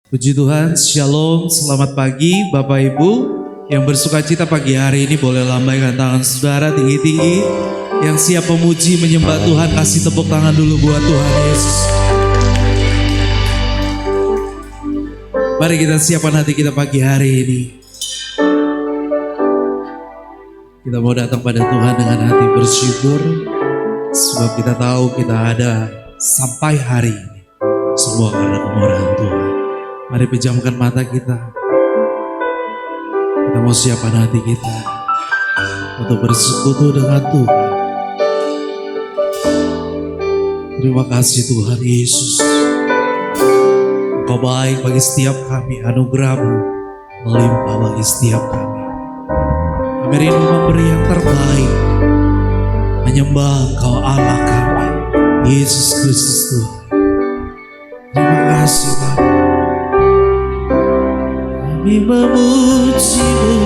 Puji Tuhan, Shalom, selamat pagi Bapak Ibu yang bersuka cita pagi hari ini. Boleh lambaikan tangan saudara tinggi-tinggi. Yang siap memuji menyembah Tuhan, kasih tepuk tangan dulu buat Tuhan Yesus. Mari kita siapkan hati kita pagi hari ini. Kita mau datang pada Tuhan dengan hati bersyukur, sebab kita tahu kita ada sampai hari ini semua karena kemurahan Tuhan. Mari pejamkan mata kita. Kita mau siapkan hati kita untuk bersekutu dengan Tuhan. Terima kasih Tuhan Yesus. Engkau baik bagi setiap kami, anugerah-Mu melimpah bagi setiap kami. Kami rindu memberi yang terbaik, menyembah Engkau Allah kami, Yesus Kristus Tuhan. Terima kasih Bapa. Kami memuji-Mu,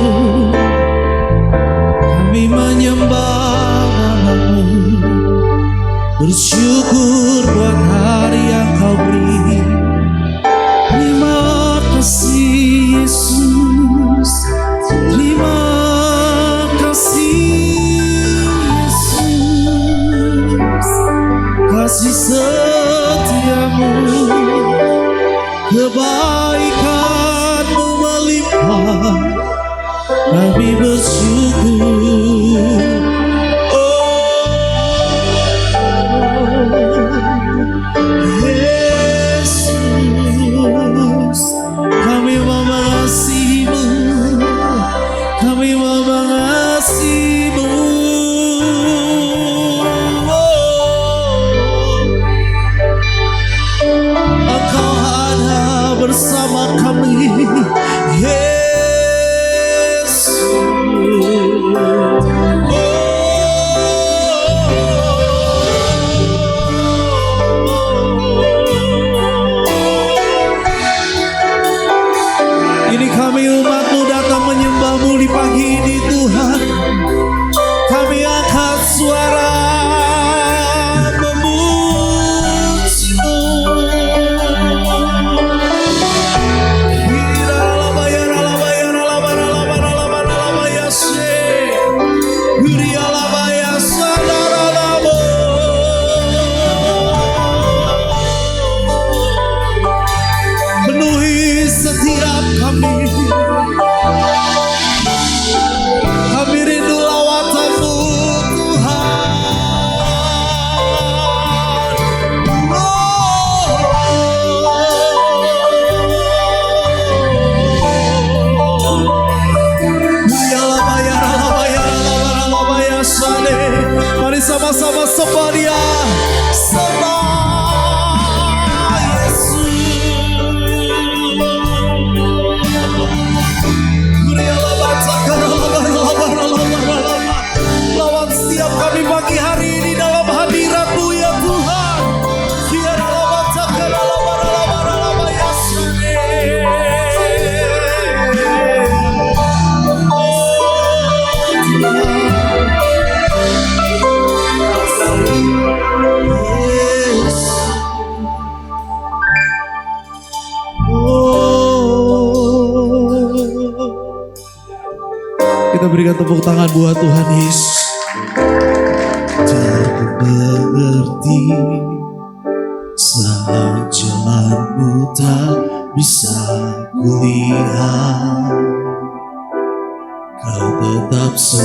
kami menyembah-Mu, bersyukur buat hari yang Kau beri. Terima kasih Yesus, terima kasih Yesus, kasih setia-Mu, kebaikan-Mu melimpah, kami bersyukur. Yesus, kami mau mengasihi-Mu, kami mau mengasihi-Mu. Engkau ada bersama kami, Yesus. Ini kami umat-Mu datang menyembah-Mu di pagi ini Tuhan. Kami angkat suara memuji-Mu. Penuhi setiap kami. Kami rindu lawatan-Mu Tuhan. Mari sama-sama sembah Dia, sembah lawan setiap kami pagi hari ini dalam hadirat-Mu ya Tuhan. Kita berikan tepuk tangan buat Tuhan Yesus. Aku mengerti saat jalan-Mu tak bisa kulihat, Kau tetap setia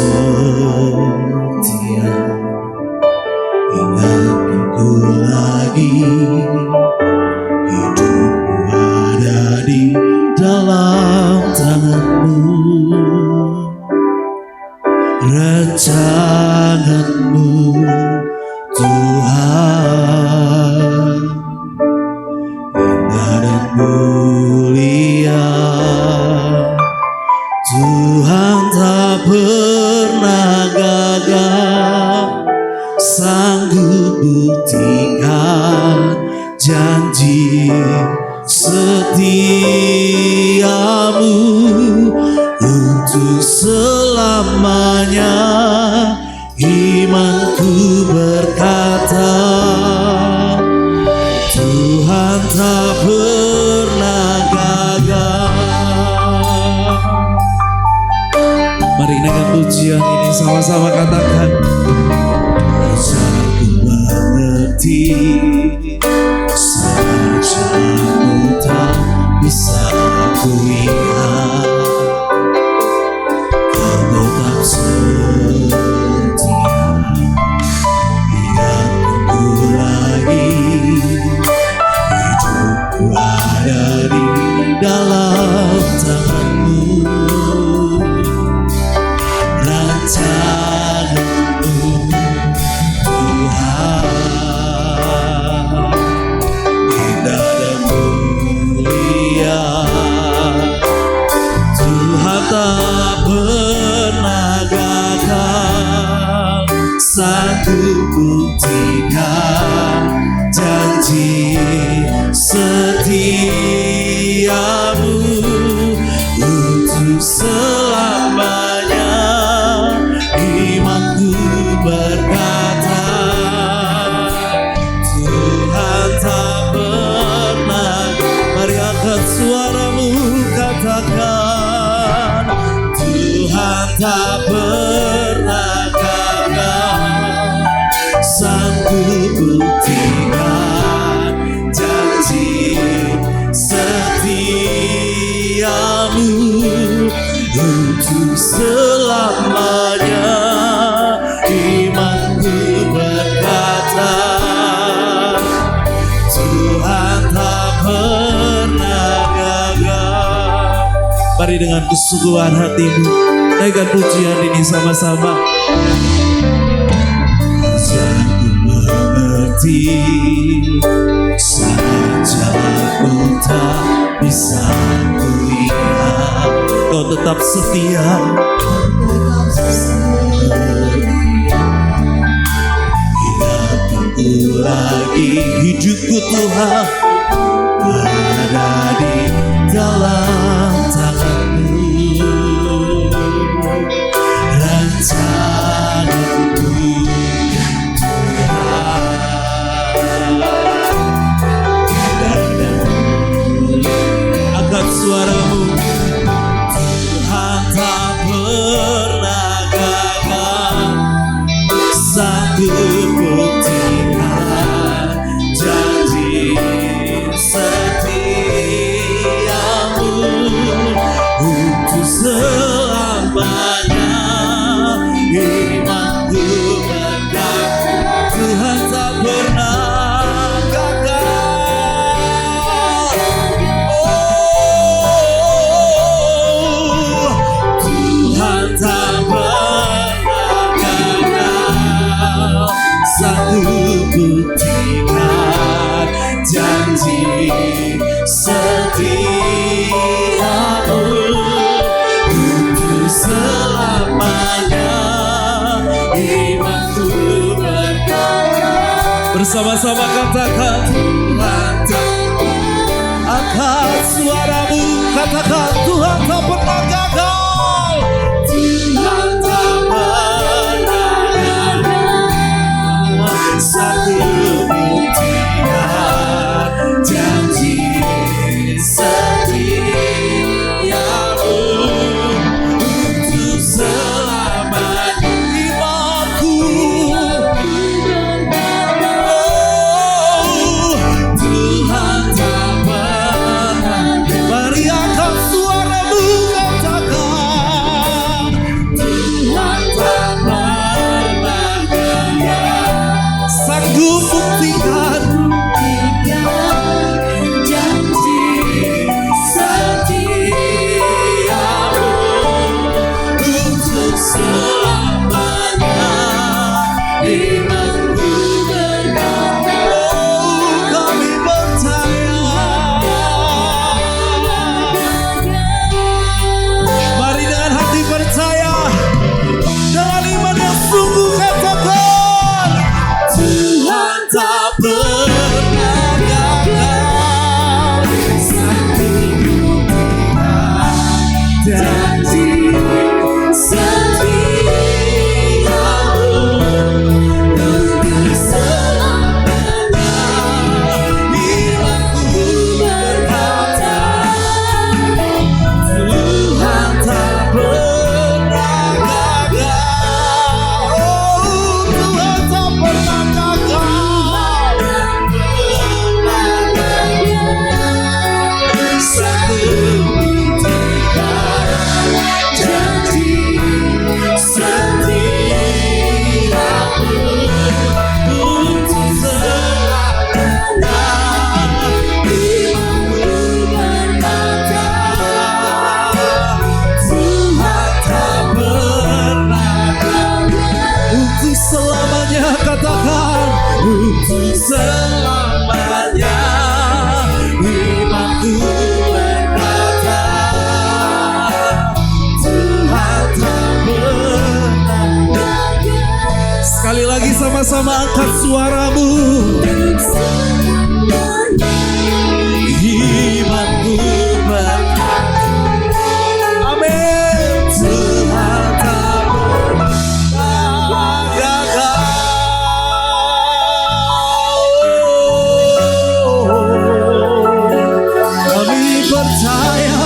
hingga pikul lagi. Hidupku ada di dalam tangan-Mu, rancangan-Mu Tuhan, indah dan mulia. Tuhan tak pernah gagal, sanggup buktikan janji setia-Mu untuk selamanya. Imanku berkata, Tuhan tak pernah gagal. pujian ini sama-sama katakan. Aku mengerti sajaku tak bisa kulihat, kau tetap setia hingga tunggu lagi. Hidupku ada di dalam tanganmu, rancanganmu Tuhan, indah dan mulia. Tuhan tak pernah gagal, sanggup buktikan janji setiamu untuk selamanya. Imanku berkata, Tuhan tak pernah. Mari angkat suaramu, katakan, Tuhan tak pernah gagal, sanggup buktikan janji setiamu untuk selamanya. Imanku berkata, Tuhan tak pernah gagal. Mari dengan kesungguhan hatimu naikkan pujian ini sama-sama. Aku mengerti sajaku tak bisa kulihat, Kau tetap setia hingga tunggu lagi. Hidupku Tuhan ada di dalam tanganmu, rancanganmu Tuhan. angkat suaramu. Tuhan tak pernah gagal, sanggup buktikan janji setiamu untuk selamanya. Imanku berkata, Tuhan tak pernah gagal. Oh, Tuhan tak pernah gagal, sanggup buktikan janji setiamu untuk selamanya. Imanku berkata, Bersama-sama katakan. Tuhan tak. Angkat suaramu, katakan, Tuhan tak pernah gagal. Tuhan tak pernah gagal, sanggup buktikan janji setiamu untuk selamanya. Imanku, oh, Tuhan tak pernah. Mari angkat suara. lagi sama-sama angkat suaramu. Imanku berkata, Amin. Tuhan tak gagal. Kami percaya,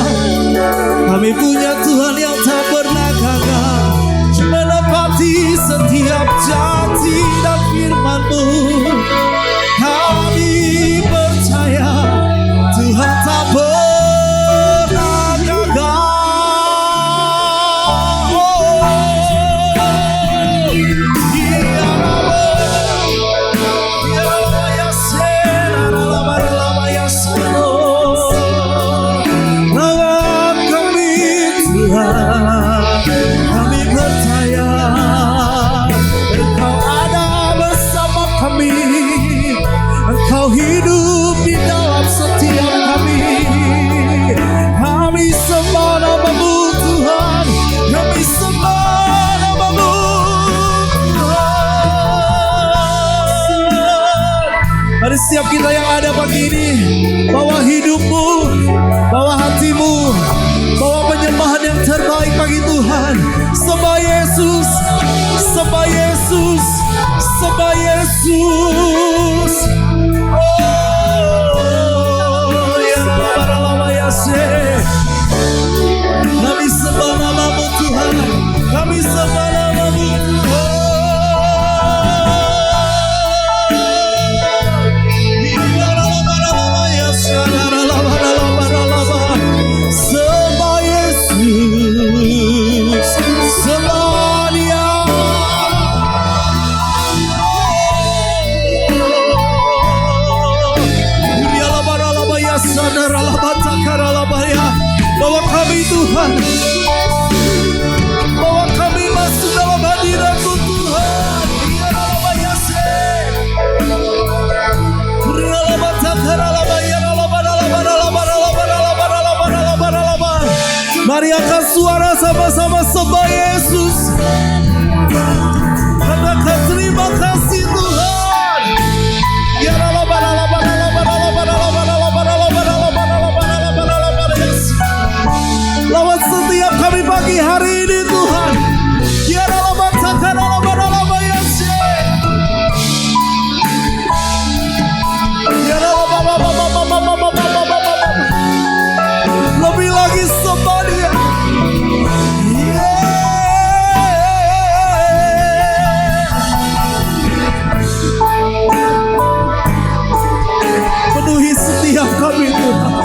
kami punya Tuhan yang tak pernah gagal, menepati setiap janji dan firman-Mu. Kami percaya Tuhan tak pernah gagal. Kami percaya Engkau ada bersama kami, Engkau hidup di dalam setiap kami. Kami sembah nama-Mu Tuhan, kami sembah nama-Mu Tuhan. Mari setiap kita yang ada pagi ini, bawa hidupmu, bawa hatimu, bawa penyembahan yang terbaik bagi Tuhan. Sembah Yesus, sembah Yesus, sembah Yesus. Oh, ya lama ya se. Kami sembah nama-Mu Tuhan, kami sembah nama-Mu Tuhan. Sembah Yesus, sembah Dia. Bawa kami Tuhan, bawa kami masuk dalam hadirat-Mu Tuhan. Mari angkat suara sama-sama sembah Yesus. Katakan terima kasih Tuhan. Ya lawat setiap kami pagi hari ini Tuhan. Ya lebih lagi sembah Dia. Penuhi setiap kami Tuhan.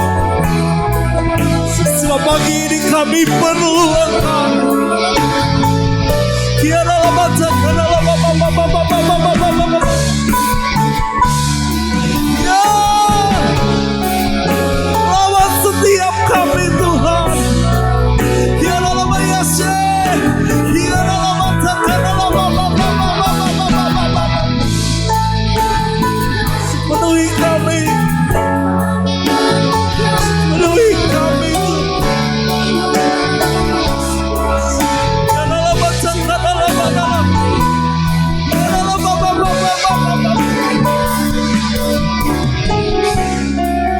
Sebab pagi ini kami perlu Engkau. Tiada baca karena ya lawat setiap kami Tuhan. Tiada bayase, tiada baca karena penuhi kami. Penuhi kami.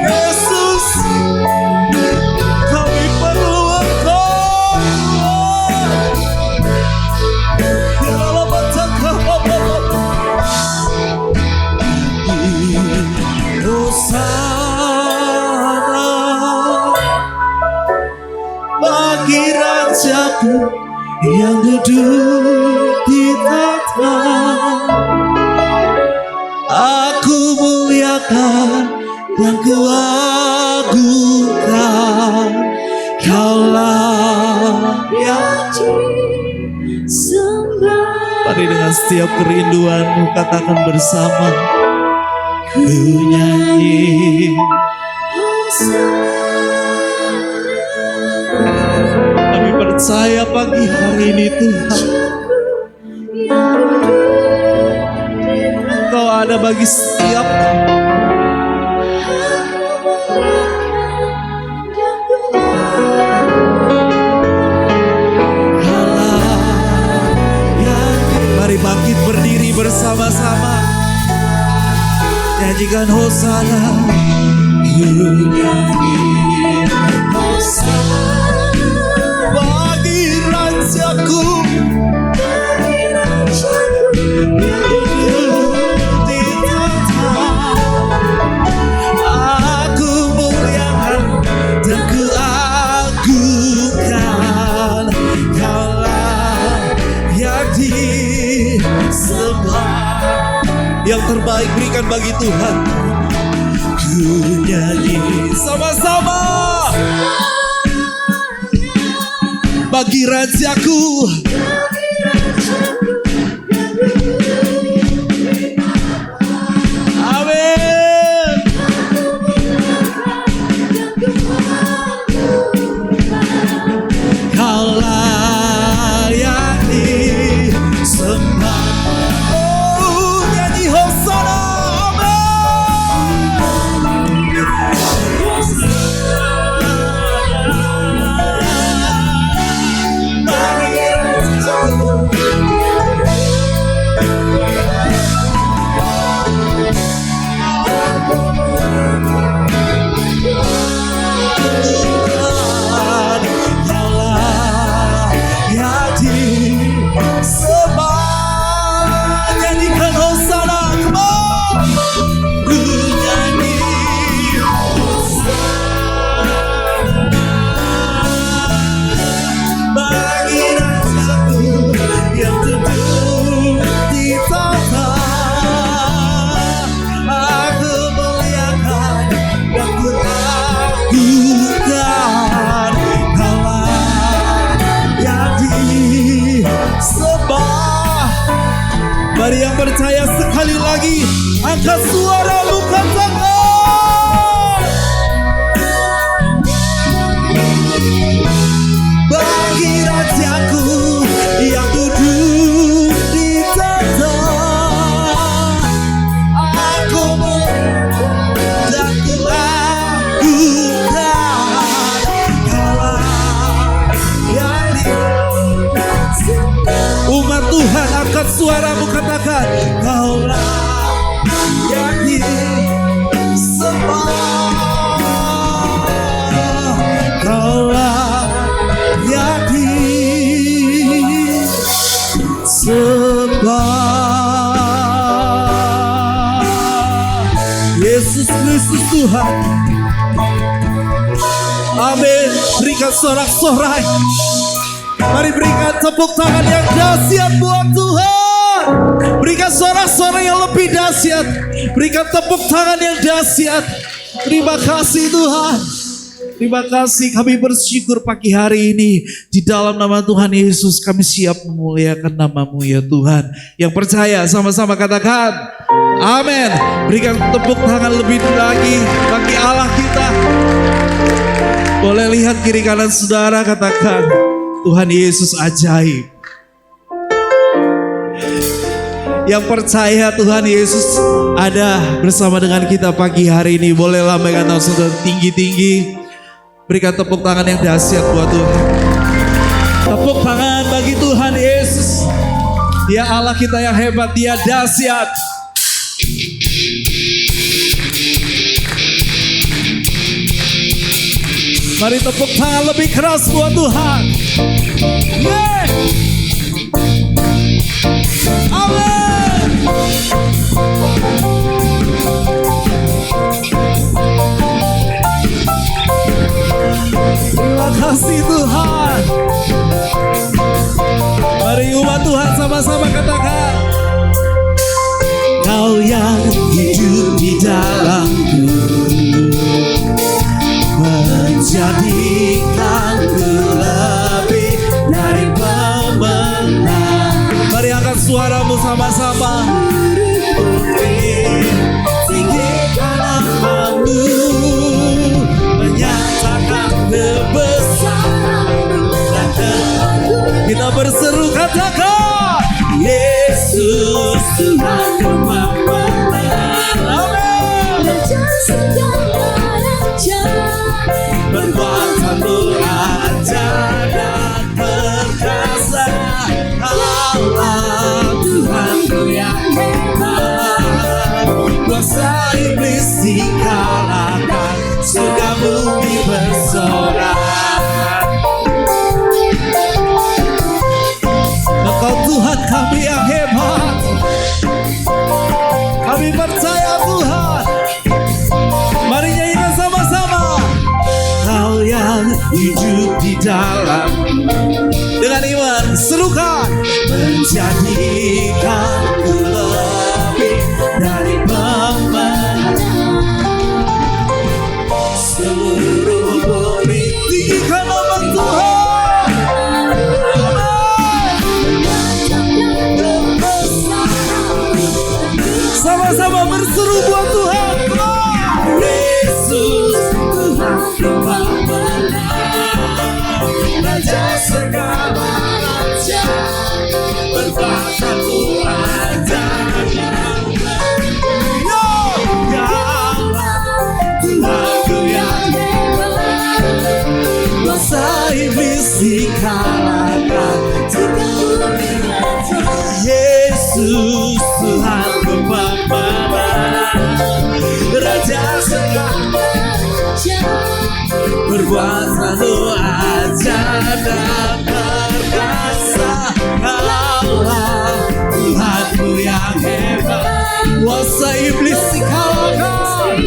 Yesus, kami perlu Engkau. Hosana bagi Rajaku yang duduk di tahta. Aku muliakan dan kuagungkan, Kaulah yang disembah. Mari dengan setiap kerinduanmu katakan bersama. Ku nyanyi kami percaya pagi hari ini Tuhan Engkau ada bagi setiap Mari bangkit berdiri bersama. sama-sama nyanyikan Hosana. Bagi rajaku di tata, aku muliakan dan kuagungkan. Kaulah yang disembah. Yang terbaik berikan bagi Tuhan. Ku nyanyi sama-sama bagi rajaku. Amin. Kaulah yang disembah. Oh, nyanyi Hosana. Mari yang percaya sekali lagi, angkat suaramu, katakan. Bagi rajaku yang duduk di tata, aku dan kuagungkan. Kaulah yang umat Tuhan, angkat suaramu, katakan. Kaulah yang disembah. Kaulah yang disembah. Yesus Kristus Tuhan. Amin. Berikan sorak-sorai. Mari berikan tepuk tangan yang dahsyat buat Tuhan. Berikan sorak-sorai yang lebih dahsyat. Berikan tepuk tangan yang dahsyat. Terima kasih Tuhan. Terima kasih, kami bersyukur pagi hari ini. Di dalam nama Tuhan Yesus kami siap memuliakan nama-Mu ya Tuhan. Yang percaya sama-sama katakan amin. Berikan tepuk tangan lebih lagi bagi Allah kita. Boleh lihat kiri kanan saudara, katakan Tuhan Yesus ajaib. Yang percaya Tuhan Yesus ada bersama dengan kita pagi hari ini, boleh lambaikan tangan saudara tinggi-tinggi. Berikan tepuk tangan yang dahsyat buat Tuhan. Tepuk tangan bagi Tuhan Yesus. Dia Allah kita yang hebat, Dia dahsyat. Mari tepuk tangan lebih keras buat Tuhan. Yeah. Amin. Terima kasih Tuhan. Mari umat Tuhan sama-sama katakan. Kau yang hidup di dalamku, menjadikanku lebih dari pemenang. Mari angkat suaramu sama-sama. Tinggikan namamu, menyatakan kebesaran-Mu. Kita berseru katakan Yesus Tuhan yang memenang. Amin. Perbuatanmu raja dan perkasa, Allah Tuhan Tuhanku yang hebat, kuasa iblis dikalahkan, surga bumi bersorak. Engkau Tuhan kami yang hebat, kami percaya Tuhan. Mari nyanyikan sama-sama. Kau yang hidup di dalam, dengan iman serukan, menjadikanku lebih dari pemenang. Seluruh bumi tinggikan nama Tuhan. Sama-sama berseru buat Tuhan. Yesus Tuhan pemenang, Raja segala raja, berkuasa Tuhan jangan. Tuhanku yang hebat, kuasa iblis dikalahkan, Yesus Tuhanku pemenang, Raja segala raja, berkuasa Tuhan dan perkasa. Allah Tuhanku yang hebat, kuasa iblis dikalahkan,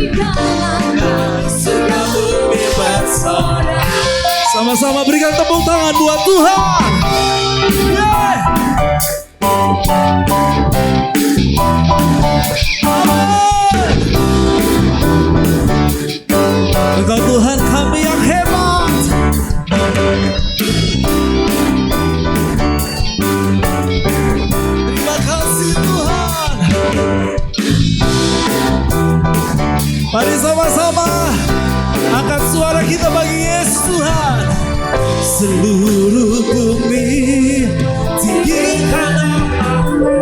surga bumi bersorak. Sama-sama berikan tepuk tangan buat Tuhan. Yeah. Engkau Tuhan kami yang hebat, terima kasih Tuhan. Mari sama-sama angkat suara kita bagi Yesus Tuhan. Seluruh bumi tinggikan namamu,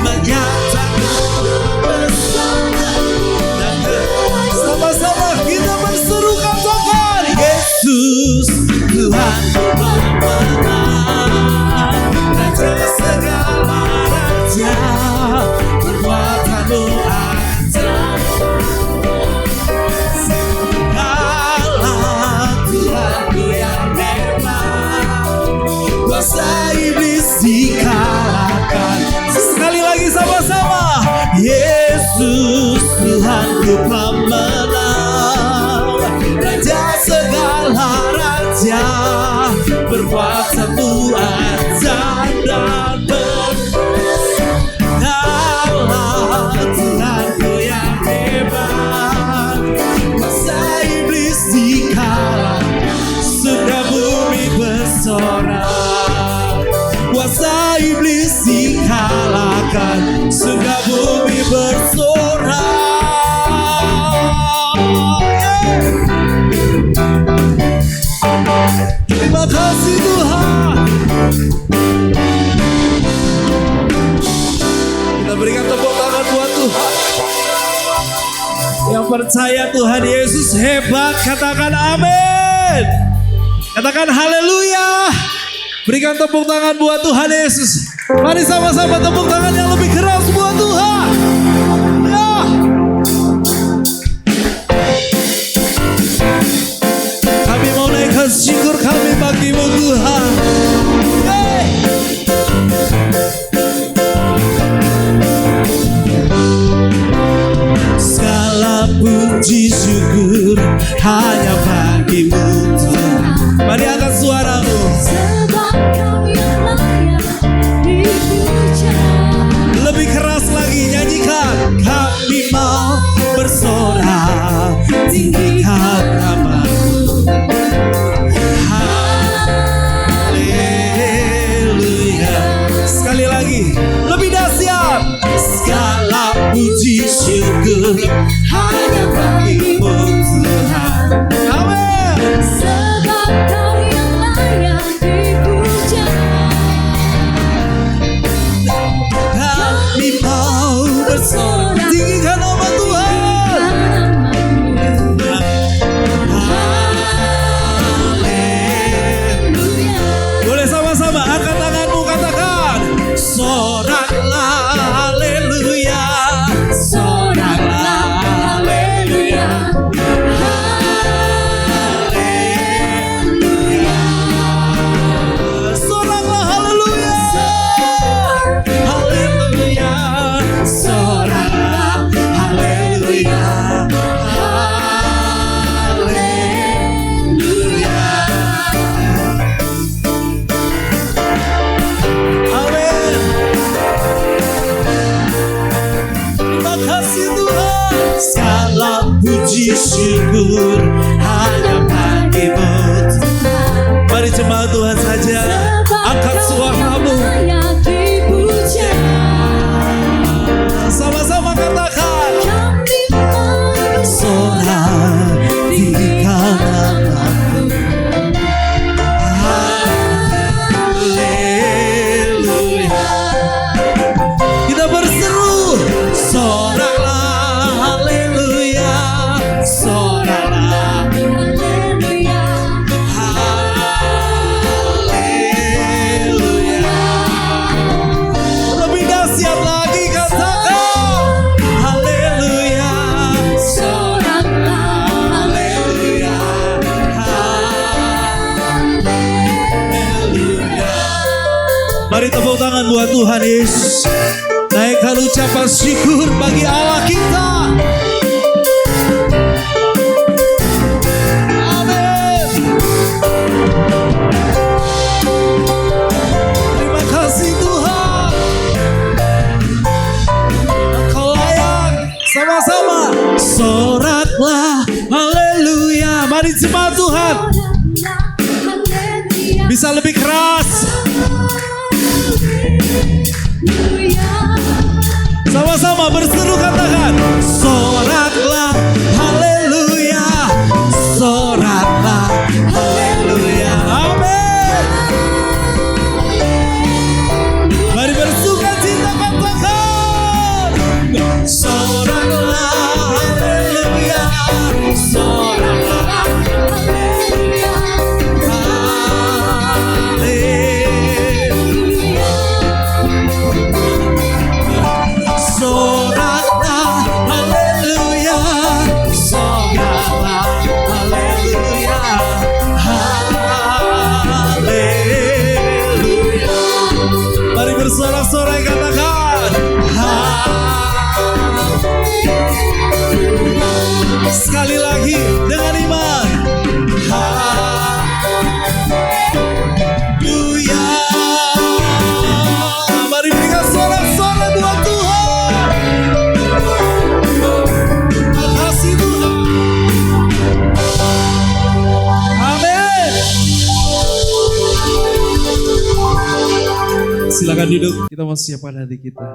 menyatakan bersama dan sama-sama kita berseru katakan, Yesus Tuhan pemenang, Raja segala raja, perbuatanmu ajaib. Tuhanku yang hebat, kuasa iblis dikalahkan. Sekali lagi sama-sama, Yesus Tuhanku pemenang, Raja segala raja, berkuasa Tuhan dan berkuasa. Allah Tuhanku yang hebat, kuasa iblis dikalahkan, surga bumi bersorak. Kuasa iblis dikalahkan, surga bumi bersorak. Terima kasih Tuhan. Kita berikan tepuk tangan buat Tuhan. Yang percaya Tuhan Yesus hebat, katakan amin. Katakan haleluya. Berikan tepuk tangan buat Tuhan Yesus. Mari sama-sama tepuk tangan yang lebih keras buat Tuhan. Ya. Kami mau naikkan syukur kami bagimu Tuhan. Hey. Segala puji syukur hanya bagimu Tuhan. Mari angkat suaramu. Sebab Kau yang layak dipuja. Lebih keras lagi nyanyikan. Kami mau bersorak, tinggikan namamu. Haleluya. Sekali lagi, lebih dahsyat. Segala puji syukur hanya bagimu Tuhan. Amin. Sebab Kau yang layak dipuja. Kami mau bersorak, tinggikan nama Tuhan. Haleluya. Boleh sama-sama angkat tanganmu, katakan sorak bersyukur hanya bagimu. Mari jemaat Tuhan saja, angkat suaramu. Sama-sama katakan, sorak di kanan aku. Haleluya. Kita berseru, soraklah haleluya, soraklah haleluya. Lebih dahsyat lagi katakan, haleluya, soraklah haleluya, haleluya. Mari tepuk tangan buat Tuhan Yesus. Naikkan ucapan syukur bagi Allah kita. Amin. Terima kasih Tuhan. Engkau layak. Sama-sama. Soraklah haleluya. Mari jemaat Tuhan. Bisa lebih keras. Sama-sama berseru katakan, soraklah haleluya, soraklah haleluya. Amin. Mari bersuka cita katakan, soraklah haleluya, soraklah haleluya, haleluya. Soraklah haleluya, soraklah haleluya, haleluya. Mari bersorak-sorai katakan, sekali lagi dengan iman, haleluya. Mari berikan sorak-sorai buat Tuhan. Makasih Tuhan. Amin. Silakan duduk. Kita mau siapkan hati kita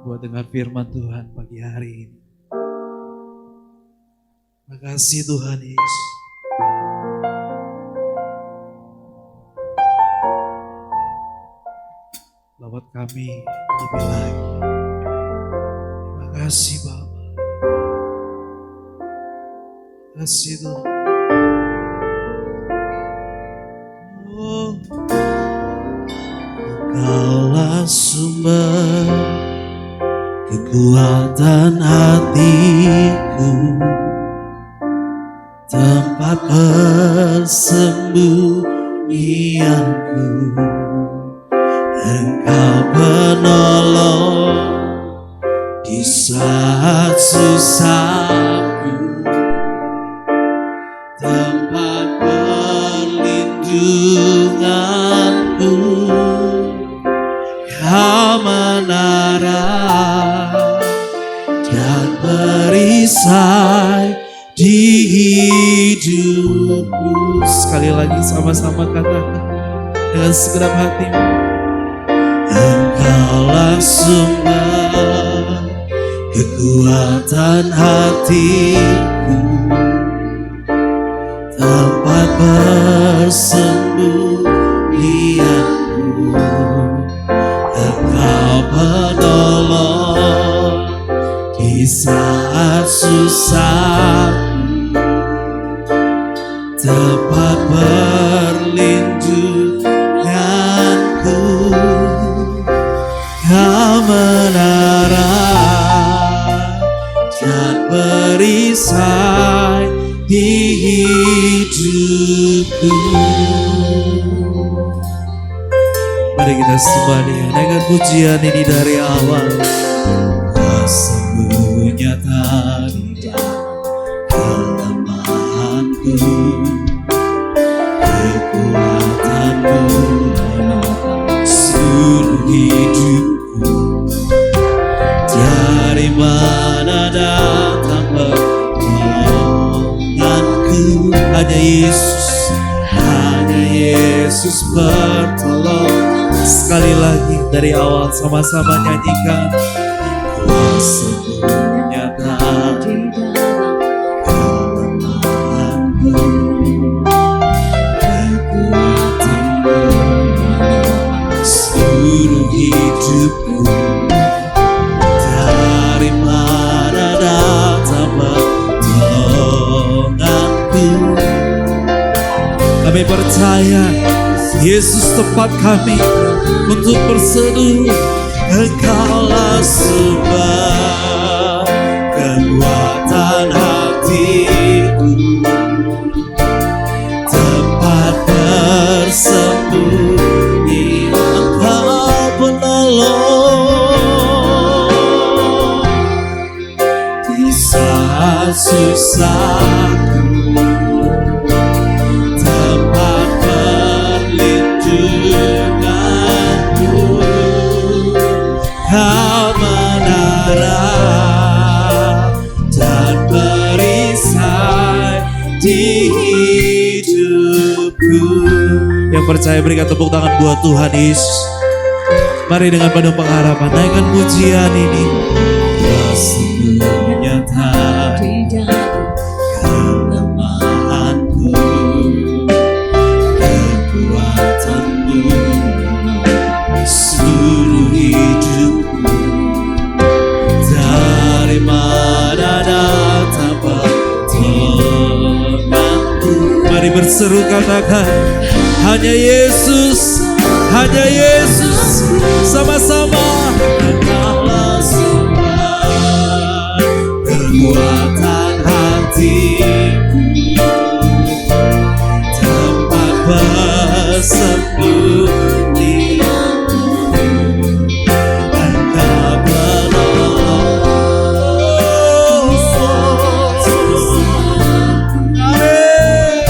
buat dengar firman Tuhan pagi hari ini. Makasih Tuhan Yesus. Lawat kami lebih lagi. Terima kasih Bapa. Terima kasih Tuhan. Oh, Engkaulah sumber kekuatan hatiku, tempat persembunyianku. Engkau penolong di saat susahku, tempat perlindunganku. Kau menara dan perisai di hidupku. Sekali lagi sama-sama katakan dengan segenap hatimu. Engkaulah sumber kekuatan hatiku, tempat persembunyianku. Engkau penolong di saat susahku, tempat perlindunganku. Kau menara dan perisai di hidupku. Mari kita sembah Dia, naikkan pujian ini dari awal. Kuasa nyata di dalam kelemahanku, kekuatanmu menopang seluruh hidupku. Dari mana datang pertolongan? Yesus, hanya Yesus bertolong. Sekali lagi dari awal sama-sama nyanyikan. Kuasa nyata di dalam kelemahanku, kekuatanmu seluruh hidupku. Dari mana datang pertolonganku? Kami percaya Yesus tempat kami untuk berseduh. Engkaulah sumber kekuatan hatiku, tempat bersembunyi. Engkau penolong di saat susahku, tempat perlindunganku. Kau menara dan perisai di hidupku. Yang percaya berikan tepuk tangan buat Tuhan Yesus. Mari dengan penuh pengharapan naikkan pujian ini. Sungguh nyata di dalam kelemahanku, kekuatanmu seluruh hidupku. Dari mana datang pertolonganku? Mari berseru katakan, hanya Yesus, hanya Yesus. Sama-sama. Engkaulah sumber kekuatan hatiku, tempat bersembunyi. Engkau penolong. Amin.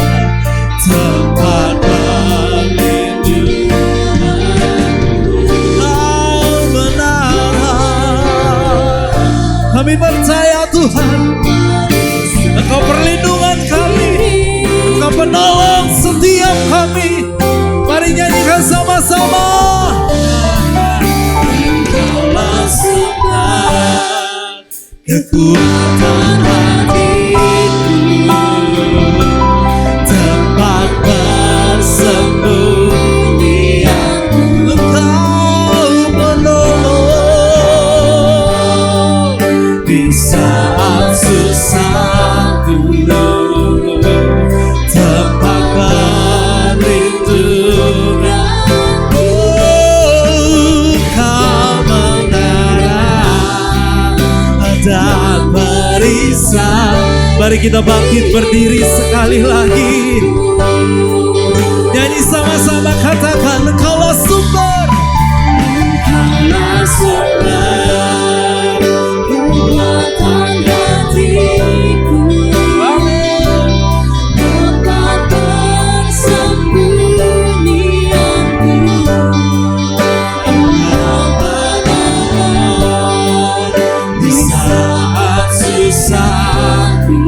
Tempat perlindungan. Kau menara. Kami percaya Tuhan, Engkau perlindungan kami, Engkau penolong setiap kami. Mari nyanyikan sama-sama. Engkaulah sumber kekuatan hatiku, tempat bersembunyi. Engkau menolong di saat susahku, tempat perlindunganku. Kau menara dan perisai. Mari kita bangkit berdiri sekali lagi. Nyanyi sama-sama katakan, Engkaulah sumber. Engkaulah sumber kekuatan hatiku, Amin. tempat persembunyianku. Engkau Menolong di saat susahku,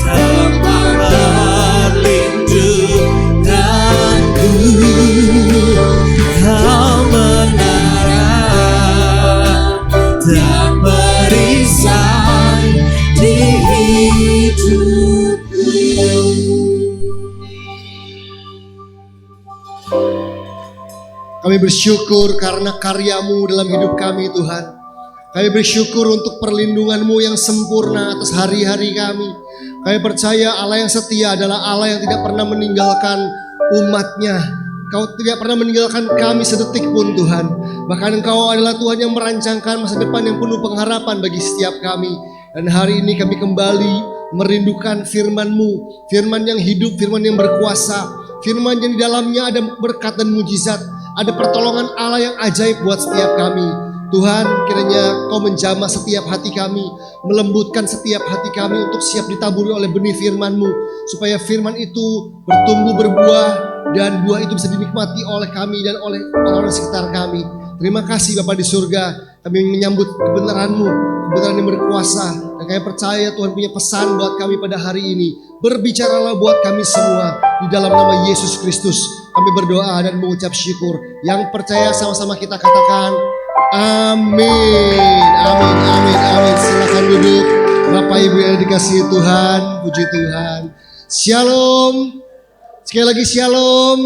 tempat perlindunganku. Kau menara dan perisai di hidupku. Kami bersyukur karena karya-Mu dalam hidup kami Tuhan. Kami bersyukur untuk perlindungan-Mu yang sempurna atas hari-hari kami. Kami percaya Allah yang setia adalah Allah yang tidak pernah meninggalkan umat-Nya. Kau tidak pernah meninggalkan kami sedetik pun Tuhan. Bahkan Engkau adalah Tuhan yang merancangkan masa depan yang penuh pengharapan bagi setiap kami. Dan hari ini kami kembali merindukan firman-Mu. Firman yang hidup, firman yang berkuasa. Firman yang di dalamnya ada berkat dan mujizat. Ada pertolongan Allah yang ajaib buat setiap kami. Tuhan, kiranya Kau menjamah setiap hati kami, melembutkan setiap hati kami untuk siap ditaburi oleh benih firman-Mu, supaya firman itu bertumbuh berbuah dan buah itu bisa dinikmati oleh kami dan oleh orang-orang sekitar kami. Terima kasih Bapa di surga, kami menyambut kebenaran-Mu, kebenaran yang berkuasa, Dan kami percaya Tuhan punya pesan buat kami pada hari ini. Berbicaralah buat kami semua di dalam nama Yesus Kristus. Kami berdoa dan mengucap syukur. Yang percaya sama-sama kita katakan amin. Amin, amin, amin. Silakan duduk. Bapak Ibu yang dikasihi Tuhan, puji Tuhan. Shalom. Sekali lagi shalom.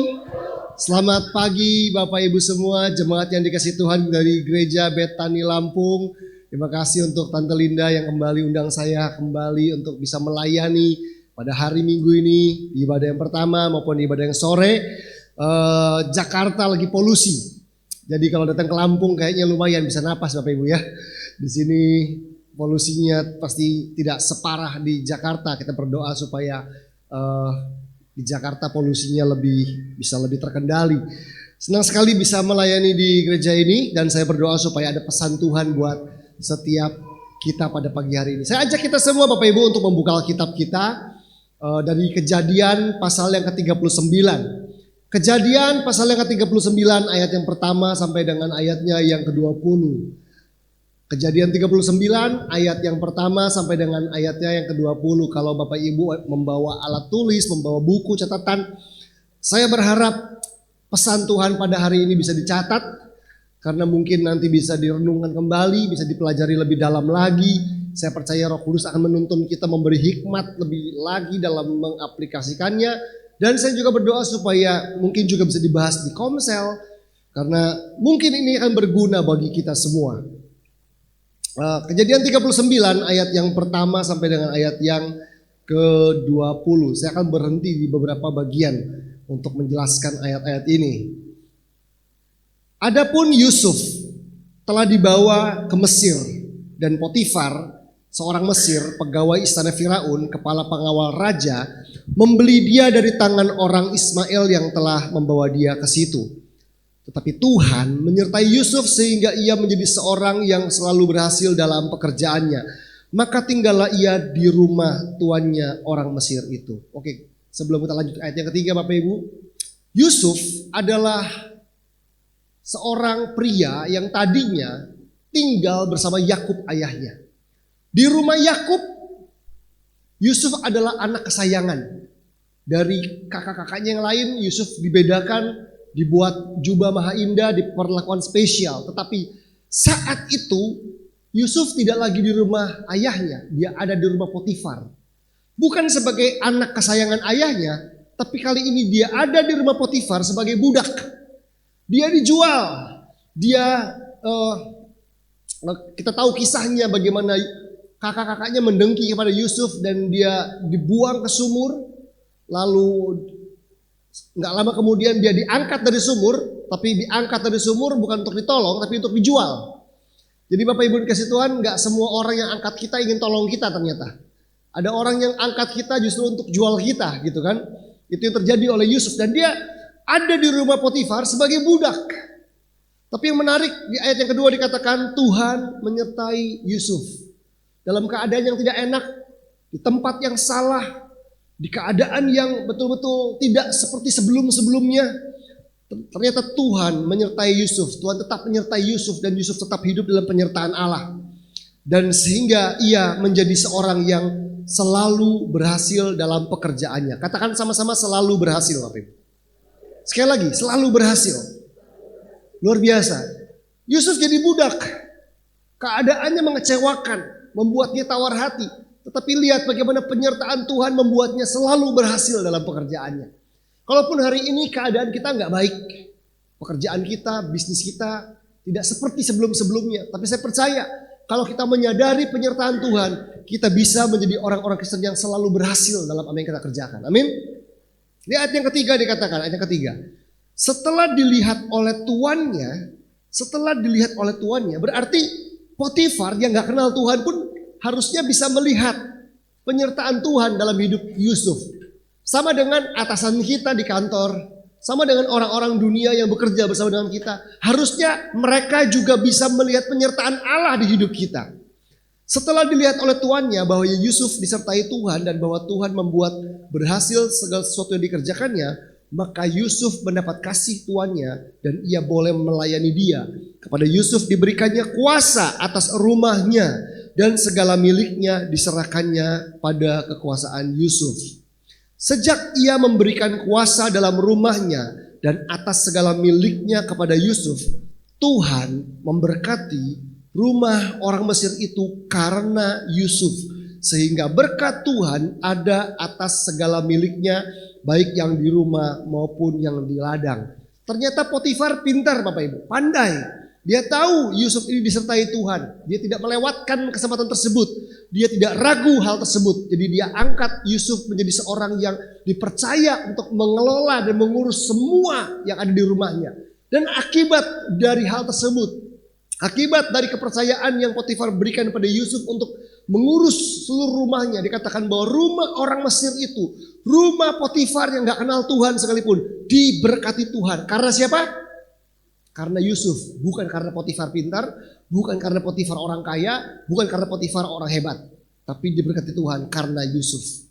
Selamat pagi Bapak Ibu semua, jemaat yang dikasihi Tuhan dari Gereja Betani Lampung. Terima kasih untuk Tante Linda yang kembali undang saya kembali untuk bisa melayani pada hari Minggu ini di ibadah yang pertama maupun di ibadah yang sore. Jakarta lagi polusi, jadi kalau datang ke Lampung kayaknya lumayan bisa napas Bapak Ibu ya. Di sini polusinya pasti tidak separah di Jakarta. Kita berdoa supaya di Jakarta polusinya bisa lebih terkendali. Senang sekali bisa melayani di gereja ini dan saya berdoa supaya ada pesan Tuhan buat setiap kita pada pagi hari ini. Saya ajak kita semua Bapak Ibu untuk membuka Alkitab kita dari Kejadian pasal yang ke-39. Kejadian pasal yang ke-39 ayat yang pertama sampai dengan ayatnya yang ke-20. Kejadian 39 ayat yang pertama sampai dengan ayatnya yang ke-20. Kalau Bapak Ibu membawa alat tulis, membawa buku catatan, saya berharap pesan Tuhan pada hari ini bisa dicatat. Karena mungkin nanti bisa direnungkan kembali, bisa dipelajari lebih dalam lagi. Saya percaya Roh Kudus akan menuntun kita memberi hikmat lebih lagi dalam mengaplikasikannya. Dan saya juga berdoa supaya mungkin juga bisa dibahas di Komsel. Karena mungkin ini akan berguna bagi kita semua. Kejadian 39 ayat yang pertama sampai dengan ayat yang ke-20. Saya akan berhenti di beberapa bagian untuk menjelaskan ayat-ayat ini. Adapun Yusuf telah dibawa ke Mesir dan Potifar, seorang Mesir, pegawai istana Firaun, kepala pengawal raja, membeli dia dari tangan orang Ismail yang telah membawa dia ke situ. Tetapi Tuhan menyertai Yusuf sehingga ia menjadi seorang yang selalu berhasil dalam pekerjaannya. Maka tinggallah ia di rumah tuannya orang Mesir itu. Oke, sebelum kita lanjut ayat yang ketiga Bapak Ibu. Yusuf adalah seorang pria yang tadinya tinggal bersama Yakub ayahnya. Di rumah Yakub, Yusuf adalah anak kesayangan. Dari kakak-kakaknya yang lain, Yusuf dibedakan, dibuat jubah maha indah, diperlakukan spesial. Tetapi saat itu Yusuf tidak lagi di rumah ayahnya, dia ada di rumah Potifar. Bukan sebagai anak kesayangan ayahnya, tapi kali ini dia ada di rumah Potifar sebagai budak. Dia dijual. Kita tahu kisahnya bagaimana kakak-kakaknya mendengki kepada Yusuf dan dia dibuang ke sumur. Lalu nggak lama kemudian dia diangkat dari sumur, tapi diangkat dari sumur bukan untuk ditolong, tapi untuk dijual. Jadi Bapak Ibu dikasih Tuhan, nggak semua orang yang angkat kita ingin tolong kita ternyata. Ada orang yang angkat kita justru untuk jual kita, gitu kan? Itu yang terjadi oleh Yusuf dan dia ada di rumah Potifar sebagai budak. Tapi yang menarik di ayat yang kedua dikatakan Tuhan menyertai Yusuf dalam keadaan yang tidak enak, di tempat yang salah. Di keadaan yang betul-betul tidak seperti sebelum-sebelumnya. Ternyata Tuhan menyertai Yusuf. Tuhan tetap menyertai Yusuf dan Yusuf tetap hidup dalam penyertaan Allah. Dan sehingga ia menjadi seorang yang selalu berhasil dalam pekerjaannya. Katakan sama-sama selalu berhasil. Sekali lagi, selalu berhasil. Luar biasa. Yusuf jadi budak. Keadaannya mengecewakan, membuat dia tawar hati. Tetapi lihat bagaimana penyertaan Tuhan membuatnya selalu berhasil dalam pekerjaannya. Kalaupun hari ini keadaan kita nggak baik, pekerjaan kita, bisnis kita tidak seperti sebelum-sebelumnya. Tapi saya percaya kalau kita menyadari penyertaan Tuhan, kita bisa menjadi orang-orang Kristen yang selalu berhasil dalam apa yang kita kerjakan. Amin. Di ayat yang ketiga dikatakan, ayat yang ketiga. Setelah dilihat oleh tuannya, berarti Potifar yang nggak kenal Tuhan pun harusnya bisa melihat penyertaan Tuhan dalam hidup Yusuf. Sama dengan atasan kita di kantor, sama dengan orang-orang dunia yang bekerja bersama dengan kita. Harusnya mereka juga bisa melihat penyertaan Allah di hidup kita. Setelah dilihat oleh tuannya bahwa Yusuf disertai Tuhan dan bahwa Tuhan membuat berhasil segala sesuatu yang dikerjakannya, maka Yusuf mendapat kasih tuannya dan ia boleh melayani dia. Kepada Yusuf diberikannya kuasa atas rumahnya dan segala miliknya diserahkannya pada kekuasaan Yusuf. Sejak ia memberikan kuasa dalam rumahnya dan atas segala miliknya kepada Yusuf, Tuhan memberkati rumah orang Mesir itu karena Yusuf. Sehingga berkat Tuhan ada atas segala miliknya, baik yang di rumah maupun yang di ladang. Ternyata Potifar pintar Bapak Ibu, pandai. Dia tahu Yusuf ini disertai Tuhan. Dia tidak melewatkan kesempatan tersebut. Dia tidak ragu hal tersebut. Jadi dia angkat Yusuf menjadi seorang yang dipercaya untuk mengelola dan mengurus semua yang ada di rumahnya. Dan akibat dari hal tersebut, akibat dari kepercayaan yang Potifar berikan kepada Yusuf untuk mengurus seluruh rumahnya, dikatakan bahwa rumah orang Mesir itu, rumah Potifar yang gak kenal Tuhan sekalipun, diberkati Tuhan. Karena siapa? Karena Yusuf, bukan karena Potifar pintar, bukan karena Potifar orang kaya, bukan karena Potifar orang hebat, tapi diberkati Tuhan karena Yusuf.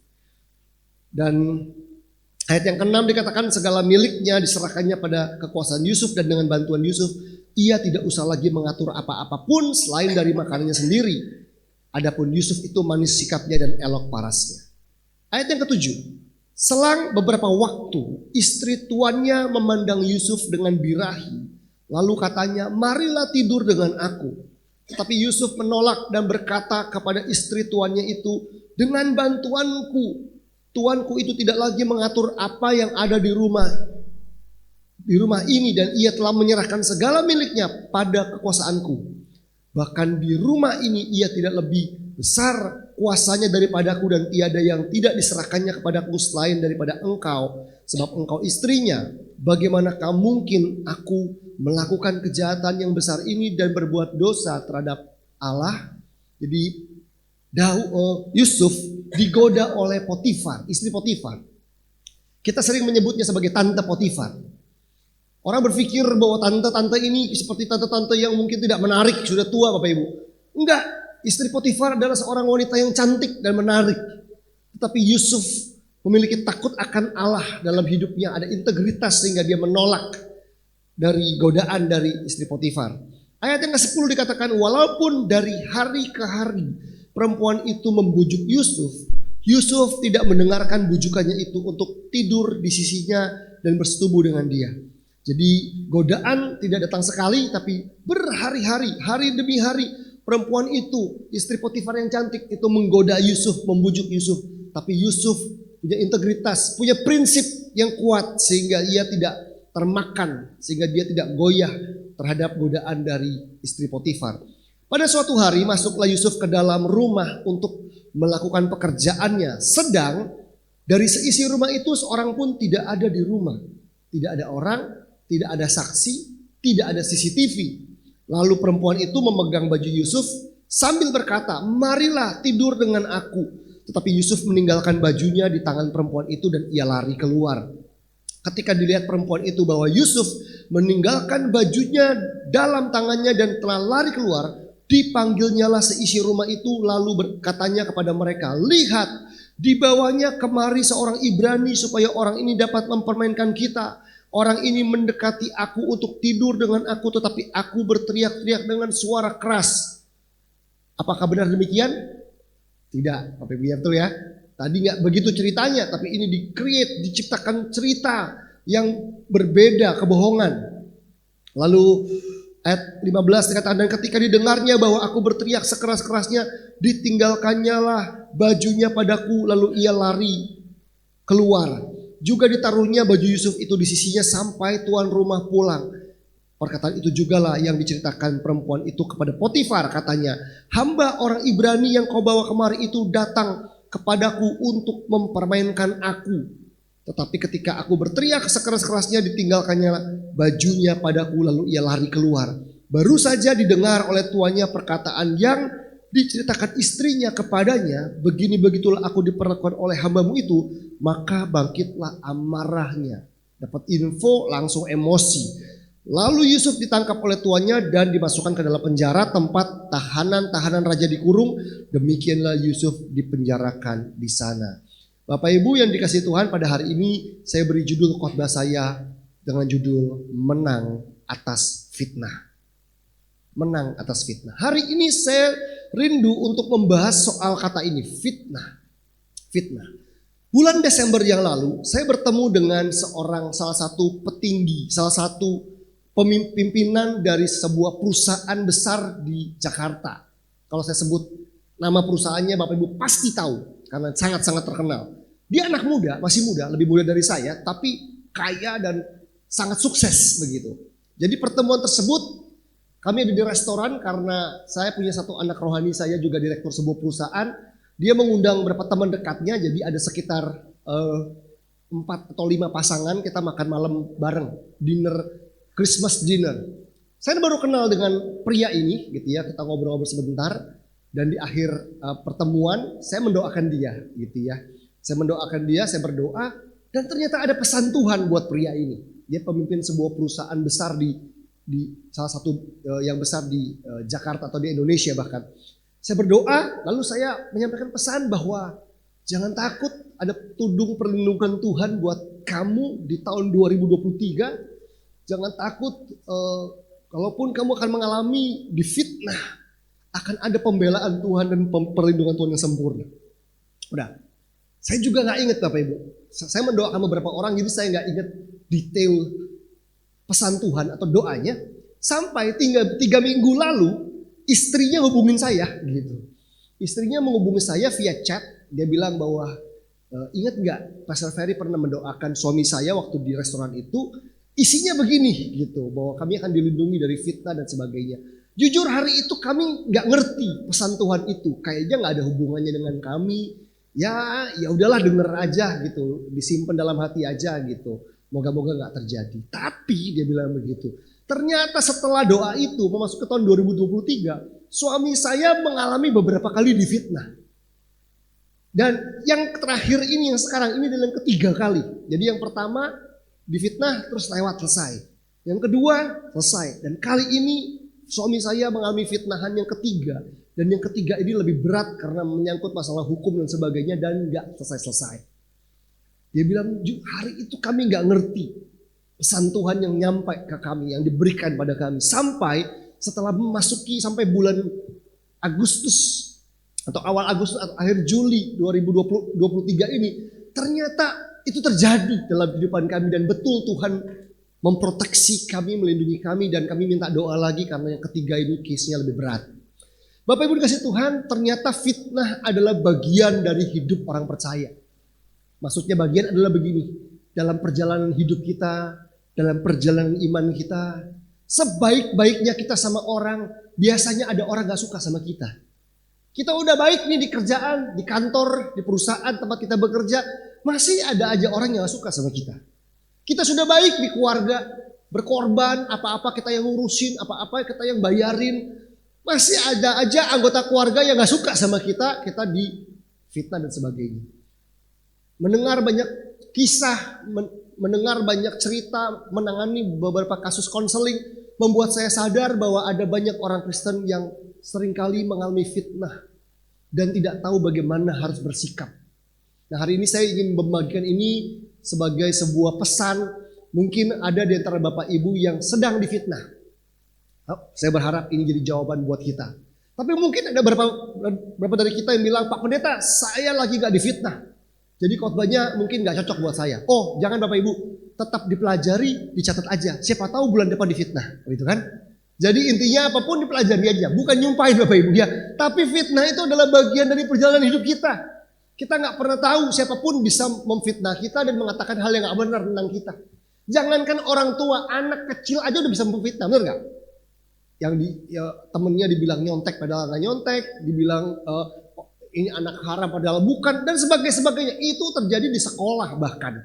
Dan ayat yang ke-6 dikatakan segala miliknya diserahkannya pada kekuasaan Yusuf, dan dengan bantuan Yusuf ia tidak usah lagi mengatur apa-apapun selain dari makanannya sendiri. Adapun Yusuf itu manis sikapnya dan elok parasnya. Ayat yang ke-7, selang beberapa waktu istri tuannya memandang Yusuf dengan birahi. Lalu katanya, marilah tidur dengan aku. Tetapi Yusuf menolak dan berkata kepada istri tuannya itu, dengan bantuanku, tuanku itu tidak lagi mengatur apa yang ada di rumah ini, dan ia telah menyerahkan segala miliknya pada kekuasaanku. Bahkan di rumah ini ia tidak lebih besar kuasanya daripadaku, dan tiada yang tidak diserahkannya kepadaku selain daripada engkau, sebab engkau istrinya. Bagaimanakah mungkin aku melakukan kejahatan yang besar ini dan berbuat dosa terhadap Allah? Jadi Yusuf digoda oleh Potifar, istri Potifar. Kita sering menyebutnya sebagai tante Potifar. Orang berpikir bahwa tante-tante ini seperti tante-tante yang mungkin tidak menarik, sudah tua Bapak Ibu. Enggak, istri Potifar adalah seorang wanita yang cantik dan menarik. Tetapi Yusuf memiliki takut akan Allah dalam hidupnya, ada integritas sehingga dia menolak dari godaan dari istri Potifar. Ayat yang ke-10 dikatakan, walaupun dari hari ke hari perempuan itu membujuk Yusuf, Yusuf tidak mendengarkan bujukannya itu untuk tidur di sisinya dan bersetubuh dengan dia. Jadi godaan tidak datang sekali, tapi berhari-hari, hari demi hari perempuan itu, istri Potifar yang cantik itu menggoda Yusuf, membujuk Yusuf. Tapi Yusuf punya integritas, punya prinsip yang kuat sehingga ia tidak termakan, sehingga dia tidak goyah terhadap godaan dari istri Potifar. Pada suatu hari masuklah Yusuf ke dalam rumah untuk melakukan pekerjaannya. Sedang dari seisi rumah itu seorang pun tidak ada di rumah. Tidak ada orang, tidak ada saksi, tidak ada CCTV. Lalu perempuan itu memegang baju Yusuf sambil berkata, marilah tidur dengan aku. Tetapi Yusuf meninggalkan bajunya di tangan perempuan itu dan ia lari keluar. Ketika dilihat perempuan itu bahwa Yusuf meninggalkan bajunya dalam tangannya dan telah lari keluar, dipanggilnyalah seisi rumah itu lalu berkatanya kepada mereka, lihat, dibawanya kemari seorang Ibrani supaya orang ini dapat mempermainkan kita. Orang ini mendekati aku untuk tidur dengan aku, tetapi aku berteriak-teriak dengan suara keras. Apakah benar demikian? Tidak, Bapak Ibu ya, betul ya. Tadi nggak begitu ceritanya, tapi ini diciptakan cerita yang berbeda, kebohongan. Lalu ayat 15 dikatakan, dan ketika didengarnya bahwa aku berteriak sekeras-kerasnya, ditinggalkannya lah bajunya padaku, lalu ia lari keluar. Juga ditaruhnya baju Yusuf itu di sisinya sampai tuan rumah pulang. Perkataan itu jugalah yang diceritakan perempuan itu kepada Potifar, katanya, hamba orang Ibrani yang kau bawa kemari itu datang kepadaku untuk mempermainkan aku. Tetapi ketika aku berteriak sekeras-kerasnya, ditinggalkannya bajunya padaku, lalu ia lari keluar. Baru saja didengar oleh tuannya perkataan yang diceritakan istrinya kepadanya, begini begitulah aku diperlakukan oleh hambamu itu, maka bangkitlah amarahnya. Dapat info langsung emosi. Lalu Yusuf ditangkap oleh tuannya dan dimasukkan ke dalam penjara tempat tahanan-tahanan raja dikurung. Demikianlah Yusuf dipenjarakan di sana. Bapak Ibu yang dikasihi Tuhan, pada hari ini saya beri judul khotbah saya dengan judul Menang Atas Fitnah. Menang atas fitnah. Hari ini saya rindu untuk membahas soal kata ini, fitnah. Fitnah. Bulan Desember yang lalu, saya bertemu dengan salah satu petinggi, salah satu pimpinan dari sebuah perusahaan besar di Jakarta. Kalau saya sebut nama perusahaannya, Bapak Ibu pasti tahu karena sangat-sangat terkenal. Dia anak muda, masih muda, lebih muda dari saya, tapi kaya dan sangat sukses begitu. Jadi pertemuan tersebut kami ada di restoran karena saya punya satu anak rohani, saya juga direktur sebuah perusahaan. Dia mengundang beberapa teman dekatnya, jadi ada sekitar 4 atau 5 pasangan, kita makan malam bareng, dinner, Christmas dinner. Saya baru kenal dengan pria ini gitu ya, kita ngobrol-ngobrol sebentar. Dan di akhir pertemuan saya mendoakan dia gitu ya. Saya mendoakan dia, saya berdoa, dan ternyata ada pesan Tuhan buat pria ini. Dia pemimpin sebuah perusahaan besar di salah satu yang besar di Jakarta atau di Indonesia bahkan. Saya berdoa, lalu saya menyampaikan pesan bahwa jangan takut, ada tudung perlindungan Tuhan buat kamu di tahun 2023. Jangan takut, kalaupun kamu akan mengalami difitnah, akan ada pembelaan Tuhan dan perlindungan Tuhan yang sempurna. Udah, saya juga nggak ingat Bapak Ibu. Saya mendoakan beberapa orang, jadi saya nggak ingat detail pesan Tuhan atau doanya. Sampai 3 minggu lalu, istrinya hubungin saya gitu. Istrinya menghubungi saya via chat. Dia bilang bahwa ingat nggak Pastor Ferry pernah mendoakan suami saya waktu di restoran itu. Isinya begini gitu, bahwa kami akan dilindungi dari fitnah dan sebagainya. Jujur hari itu kami nggak ngerti pesan Tuhan itu. Kayaknya nggak ada hubungannya dengan kami. Ya udahlah denger aja gitu, disimpan dalam hati aja gitu. Moga-moga nggak terjadi. Tapi dia bilang begitu. Ternyata setelah doa itu memasuki tahun 2023, suami saya mengalami beberapa kali difitnah. Dan yang terakhir ini, yang sekarang ini adalah yang ketiga kali. Jadi yang pertama difitnah terus lewat selesai. Yang kedua selesai. Dan kali ini suami saya mengalami fitnahan yang ketiga. Dan yang ketiga ini lebih berat karena menyangkut masalah hukum dan sebagainya dan gak selesai-selesai. Dia bilang hari itu kami gak ngerti pesan Tuhan yang nyampai ke kami, yang diberikan pada kami. Sampai setelah memasuki sampai bulan Agustus atau awal Agustus atau akhir Juli 2023 ini. Ternyata itu terjadi dalam kehidupan kami dan betul Tuhan memproteksi kami, melindungi kami dan kami minta doa lagi karena yang ketiga ini case-nya lebih berat. Bapak Ibu dikasih Tuhan, ternyata fitnah adalah bagian dari hidup orang percaya. Maksudnya bagian adalah begini, dalam perjalanan hidup kita, dalam perjalanan iman kita, sebaik-baiknya kita sama orang, biasanya ada orang gak suka sama kita. Kita udah baik nih di kerjaan, di kantor, di perusahaan tempat kita bekerja, masih ada aja orang yang gak suka sama kita. Kita sudah baik di keluarga, berkorban, apa-apa kita yang ngurusin, apa-apa kita yang bayarin. Masih ada aja anggota keluarga yang gak suka sama kita di fitnah dan sebagainya. Mendengar banyak kisah, mendengar banyak cerita, menangani beberapa kasus konseling, membuat saya sadar bahwa ada banyak orang Kristen yang seringkali mengalami fitnah dan tidak tahu bagaimana harus bersikap. Nah hari ini saya ingin membagikan ini sebagai sebuah pesan. Mungkin ada di antara Bapak Ibu yang sedang difitnah. Saya berharap ini jadi jawaban buat kita. Tapi mungkin ada beberapa dari kita yang bilang, Pak Pendeta, saya lagi gak difitnah. Jadi khotbahnya mungkin gak cocok buat saya. Oh, jangan Bapak Ibu, tetap dipelajari, dicatat aja. Siapa tahu bulan depan difitnah, gitu kan? Jadi intinya apapun dipelajari aja, bukan nyumpahin Bapak Ibu ya. Tapi fitnah itu adalah bagian dari perjalanan hidup kita. Kita gak pernah tahu siapapun bisa memfitnah kita dan mengatakan hal yang gak benar tentang kita. Jangankan orang tua, anak kecil aja udah bisa memfitnah, benar gak? Yang temennya dibilang nyontek padahal nggak nyontek, dibilang ini anak haram padahal bukan dan sebagainya. Itu terjadi di sekolah bahkan.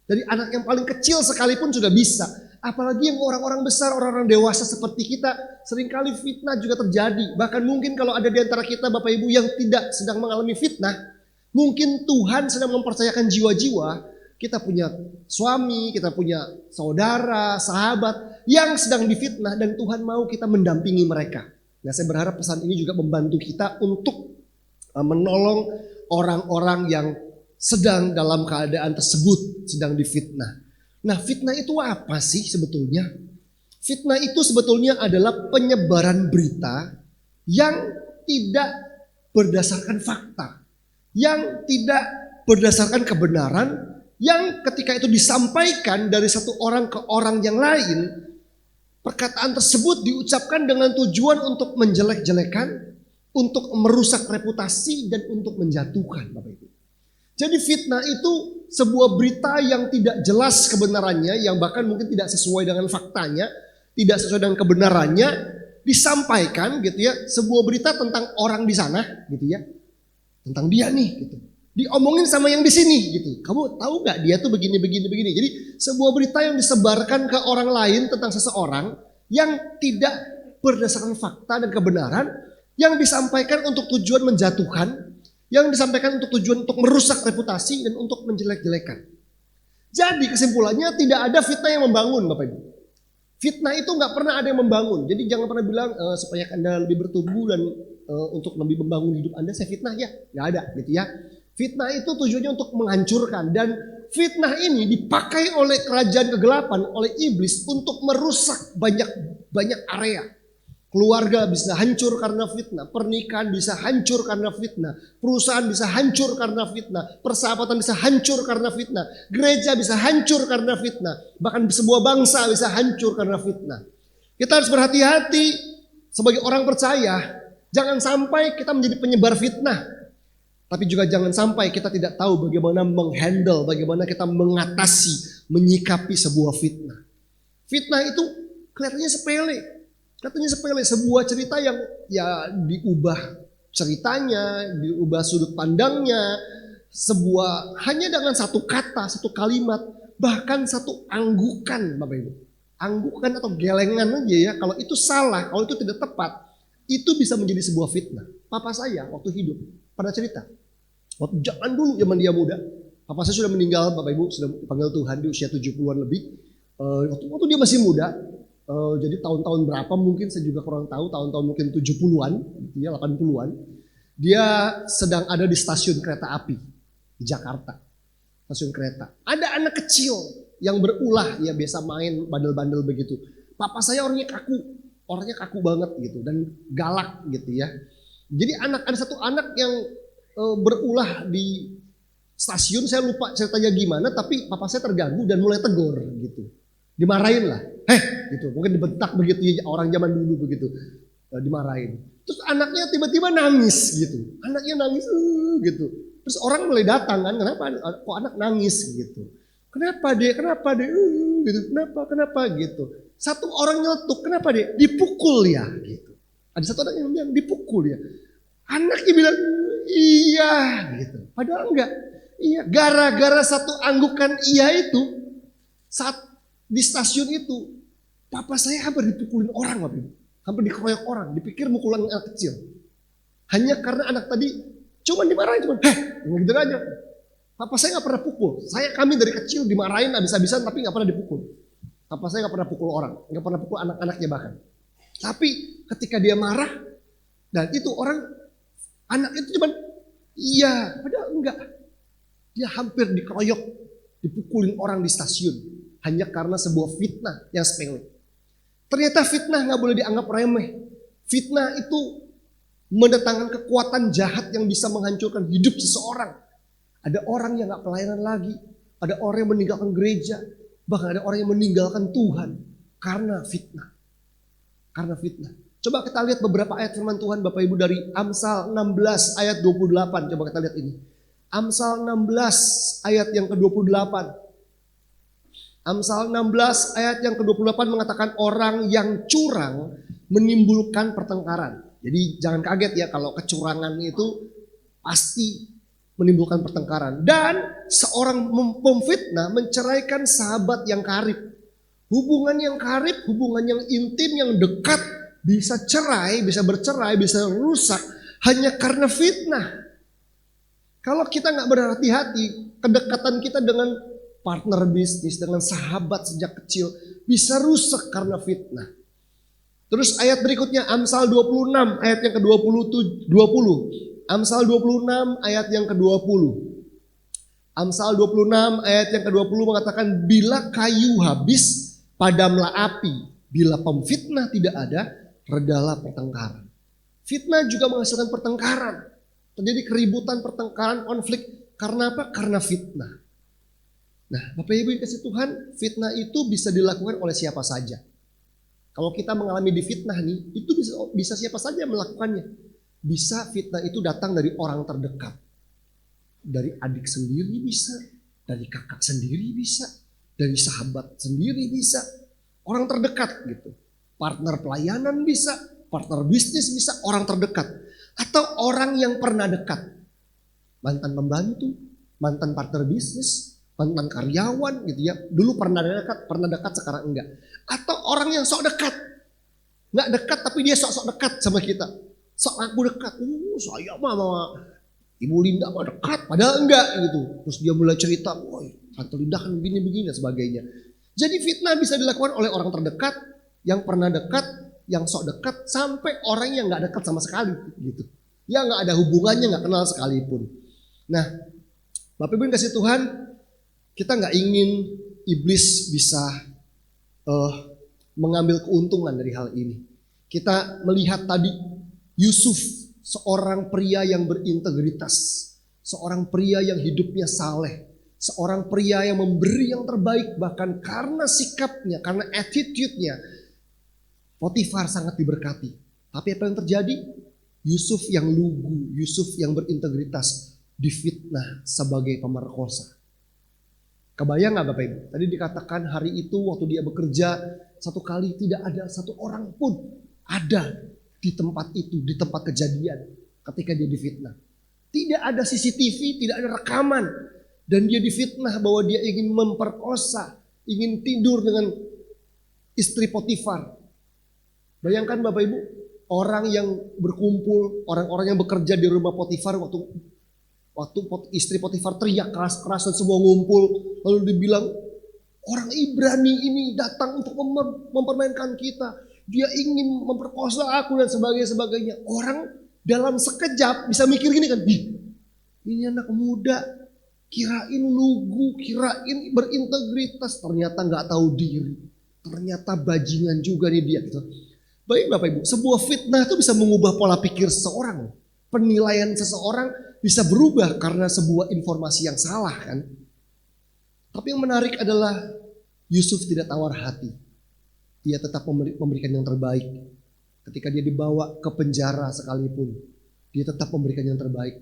Dari anak yang paling kecil sekalipun sudah bisa. Apalagi yang orang-orang besar, orang-orang dewasa seperti kita, seringkali fitnah juga terjadi. Bahkan mungkin kalau ada di antara kita Bapak Ibu yang tidak sedang mengalami fitnah, mungkin Tuhan sedang mempercayakan jiwa-jiwa. Kita punya suami, kita punya saudara, sahabat yang sedang difitnah dan Tuhan mau kita mendampingi mereka. Nah, saya berharap pesan ini juga membantu kita untuk menolong orang-orang yang sedang dalam keadaan tersebut, sedang difitnah. Nah, fitnah itu apa sih sebetulnya? Fitnah itu sebetulnya adalah penyebaran berita yang tidak berdasarkan fakta, yang tidak berdasarkan kebenaran, yang ketika itu disampaikan dari satu orang ke orang yang lain, perkataan tersebut diucapkan dengan tujuan untuk menjelek-jelekan, untuk merusak reputasi, dan untuk menjatuhkan, Bapak Ibu. Jadi fitnah itu sebuah berita yang tidak jelas kebenarannya, yang bahkan mungkin tidak sesuai dengan faktanya, tidak sesuai dengan kebenarannya, disampaikan gitu ya, sebuah berita tentang orang di sana gitu ya, tentang dia nih gitu. Diomongin sama yang di sini gitu. Kamu tahu gak dia tuh begini. Jadi sebuah berita yang disebarkan ke orang lain tentang seseorang yang tidak berdasarkan fakta dan kebenaran, yang disampaikan untuk tujuan menjatuhkan, yang disampaikan untuk tujuan untuk merusak reputasi dan untuk menjelek-jelekan. Jadi kesimpulannya tidak ada fitnah yang membangun, Bapak Ibu. Fitnah itu nggak pernah ada yang membangun. Jadi jangan pernah bilang supaya Anda lebih bertumbuh dan untuk lebih membangun hidup Anda saya fitnah ya. Nggak ada gitu ya. Fitnah itu tujuannya untuk menghancurkan, dan fitnah ini dipakai oleh kerajaan kegelapan, oleh iblis untuk merusak banyak area. Keluarga bisa hancur karena fitnah, pernikahan bisa hancur karena fitnah, perusahaan bisa hancur karena fitnah, persahabatan bisa hancur karena fitnah, gereja bisa hancur karena fitnah, bahkan sebuah bangsa bisa hancur karena fitnah. Kita harus berhati-hati sebagai orang percaya, jangan sampai kita menjadi penyebar fitnah, tapi juga jangan sampai kita tidak tahu bagaimana menghandle, bagaimana kita mengatasi, menyikapi sebuah fitnah. Fitnah itu kelihatannya sepele. Katanya sepele, sebuah cerita yang ya diubah ceritanya, diubah sudut pandangnya, sebuah hanya dengan satu kata, satu kalimat, bahkan satu anggukan, Bapak Ibu. Anggukan atau gelengan aja ya, kalau itu salah, kalau itu tidak tepat, itu bisa menjadi sebuah fitnah. Papa saya waktu hidup pernah cerita, waktu zaman dia muda, papa saya sudah meninggal, Bapak Ibu, sudah dipanggil Tuhan di usia 70-an lebih. Waktu dia masih muda, jadi tahun-tahun berapa mungkin saya juga kurang tahu, tahun-tahun mungkin 70-an gitu ya, 80-an. Dia sedang ada di stasiun kereta api di Jakarta. Stasiun kereta. Ada anak kecil yang berulah, ya biasa main bandel-bandel begitu. Papa saya orangnya kaku banget gitu dan galak gitu ya. Jadi ada satu anak yang berulah di stasiun, saya lupa ceritanya gimana, tapi papa saya terganggu dan mulai tegur gitu. Dimarahin lah, gitu, mungkin dibentak begitu ya, orang zaman dulu begitu, dimarahin. Terus anaknya tiba-tiba nangis gitu, anaknya nangis gitu. Terus orang mulai datang kan, kenapa kok anak nangis gitu? Kenapa dek gitu, kenapa gitu. Satu orang nyeletuk, kenapa dek? Dipukul ya gitu. Ada satu orang yang bilang dipukul ya. Anaknya bilang iya gitu, padahal enggak. Iya, gara-gara satu anggukan iya itu, saat di stasiun itu, papa saya hampir dipukulin orang, Bapak Ibu. Hampir dikeroyok orang, dipikir mukulan anak kecil. Hanya karena anak tadi cuma dimarahin, gitu aja. Papa saya gak pernah pukul. Kami dari kecil dimarahin habis-habisan tapi gak pernah dipukul. Papa saya gak pernah pukul orang, gak pernah pukul anak-anaknya bahkan. Tapi ketika dia marah, dan itu anak itu cuma iya, padahal enggak. Dia hampir dikeroyok, dipukulin orang di stasiun. Hanya karena sebuah fitnah yang sepele. Ternyata fitnah gak boleh dianggap remeh. Fitnah itu mendatangkan kekuatan jahat yang bisa menghancurkan hidup seseorang. Ada orang yang gak pelayanan lagi. Ada orang yang meninggalkan gereja. Bahkan ada orang yang meninggalkan Tuhan. Karena fitnah. Coba kita lihat beberapa ayat firman Tuhan Bapak Ibu dari Amsal 16 ayat 28. Coba kita lihat ini. Amsal 16 ayat yang ke-28. Amsal 16 ayat yang ke-28 mengatakan orang yang curang menimbulkan pertengkaran. Jadi jangan kaget ya kalau kecurangan itu pasti menimbulkan pertengkaran. Dan seorang pemfitnah menceraikan sahabat yang karib. Hubungan yang karib, hubungan yang intim, yang dekat bisa cerai, bisa bercerai, bisa rusak hanya karena fitnah. Kalau kita nggak berhati-hati, kedekatan kita dengan partner bisnis, dengan sahabat sejak kecil bisa rusak karena fitnah. Terus ayat berikutnya Amsal 26 ayat yang ke-20. Amsal 26 ayat yang ke-20. Amsal 26 ayat yang ke-20 mengatakan bila kayu habis padamlah api, bila pemfitnah tidak ada redalah pertengkaran. Fitnah juga menghasilkan pertengkaran. Terjadi keributan, pertengkaran, konflik. Karena apa? Karena fitnah. Nah, Bapak Ibu yang kasih Tuhan, fitnah itu bisa dilakukan oleh siapa saja. Kalau kita mengalami difitnah nih, itu bisa siapa saja melakukannya. Bisa fitnah itu datang dari orang terdekat. Dari adik sendiri bisa, dari kakak sendiri bisa, dari sahabat sendiri bisa. Orang terdekat gitu. Partner pelayanan bisa, partner bisnis bisa, orang terdekat. Atau orang yang pernah dekat. Mantan pembantu, mantan partner bisnis, mantan karyawan gitu ya. Dulu pernah dekat sekarang enggak. Atau orang yang sok dekat. Enggak dekat tapi dia sok-sok dekat sama kita. Sok aku dekat. Saya mah Ibu Linda mah dekat. Padahal enggak gitu. Terus dia mulai cerita. Woi, Tante Linda kan begini-begini dan sebagainya. Jadi fitnah bisa dilakukan oleh orang terdekat. Yang pernah dekat. Yang sok dekat. Sampai orang yang enggak dekat sama sekali gitu. Yang enggak ada hubungannya, enggak kenal sekalipun. Nah, Bapak Ibu yang kasih Tuhan, kita nggak ingin iblis bisa mengambil keuntungan dari hal ini. Kita melihat tadi Yusuf, seorang pria yang berintegritas, seorang pria yang hidupnya saleh, seorang pria yang memberi yang terbaik, bahkan karena sikapnya, karena attitude-nya, Potifar sangat diberkati. Tapi apa yang terjadi? Yusuf yang lugu, Yusuf yang berintegritas, difitnah sebagai pemerkosa. Kebayang gak Bapak Ibu? Tadi dikatakan hari itu waktu dia bekerja, satu kali tidak ada satu orang pun ada di tempat itu, di tempat kejadian ketika dia difitnah. Tidak ada CCTV, tidak ada rekaman. Dan dia difitnah bahwa dia ingin memperkosa, ingin tidur dengan istri Potifar. Bayangkan Bapak Ibu, orang yang berkumpul, orang-orang yang bekerja di rumah Potifar waktu istri Potifar teriak keras-keras dan semua ngumpul. Lalu dibilang, orang Ibrani ini datang untuk mempermainkan kita. Dia ingin memperkosa aku dan sebagainya. Orang dalam sekejap bisa mikir gini kan. Ini anak muda, kirain lugu, kirain berintegritas. Ternyata gak tahu diri. Ternyata bajingan juga nih dia. Gitu. Baik Bapak Ibu, sebuah fitnah itu bisa mengubah pola pikir seseorang. Penilaian seseorang bisa berubah karena sebuah informasi yang salah kan. Tapi yang menarik adalah Yusuf tidak tawar hati. Dia tetap memberikan yang terbaik. Ketika dia dibawa ke penjara sekalipun, dia tetap memberikan yang terbaik.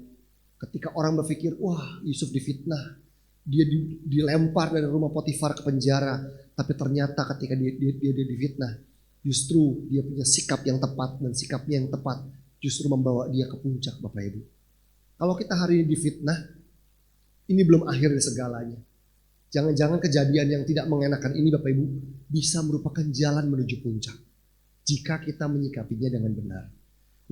Ketika orang berpikir, wah Yusuf difitnah, dia dilempar dari rumah Potifar ke penjara. Tapi ternyata ketika dia difitnah, justru dia punya sikap yang tepat, dan sikapnya yang tepat justru membawa dia ke puncak Bapak Ibu. Kalau kita hari ini difitnah, ini belum akhir dari segalanya. Jangan-jangan kejadian yang tidak mengenakan ini Bapak Ibu bisa merupakan jalan menuju puncak. Jika kita menyikapinya dengan benar.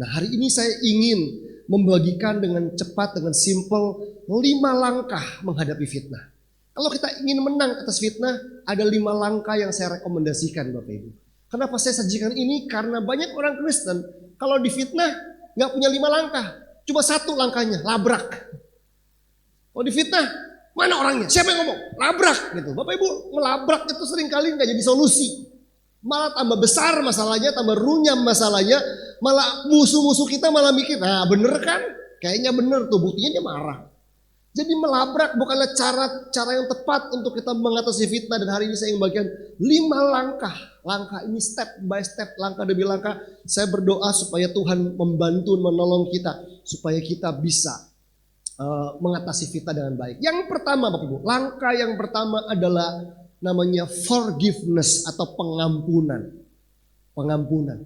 Nah hari ini saya ingin membagikan dengan cepat, dengan simple 5 langkah menghadapi fitnah. Kalau kita ingin menang atas fitnah, ada 5 langkah yang saya rekomendasikan Bapak Ibu. Kenapa saya sajikan ini? Karena banyak orang Kristen kalau difitnah gak punya 5 langkah. Cuma 1 langkahnya, labrak. Kalau difitnah, mana orangnya? Siapa yang ngomong? Labrak gitu. Bapak Ibu, melabrak itu seringkali gak jadi solusi. Malah tambah besar masalahnya, tambah runyam masalahnya. Malah musuh-musuh kita malah mikir, nah bener kan? Kayaknya bener tuh, buktinya dia marah. Jadi melabrak bukanlah cara yang tepat untuk kita mengatasi fitnah. Dan hari ini saya ingin bagikan 5 langkah. Langkah ini step by step, langkah demi langkah. Saya berdoa supaya Tuhan membantu, menolong kita. Supaya kita bisa mengatasi fitnah dengan baik. Yang pertama Bapak Ibu, langkah yang pertama adalah namanya forgiveness atau pengampunan. Pengampunan.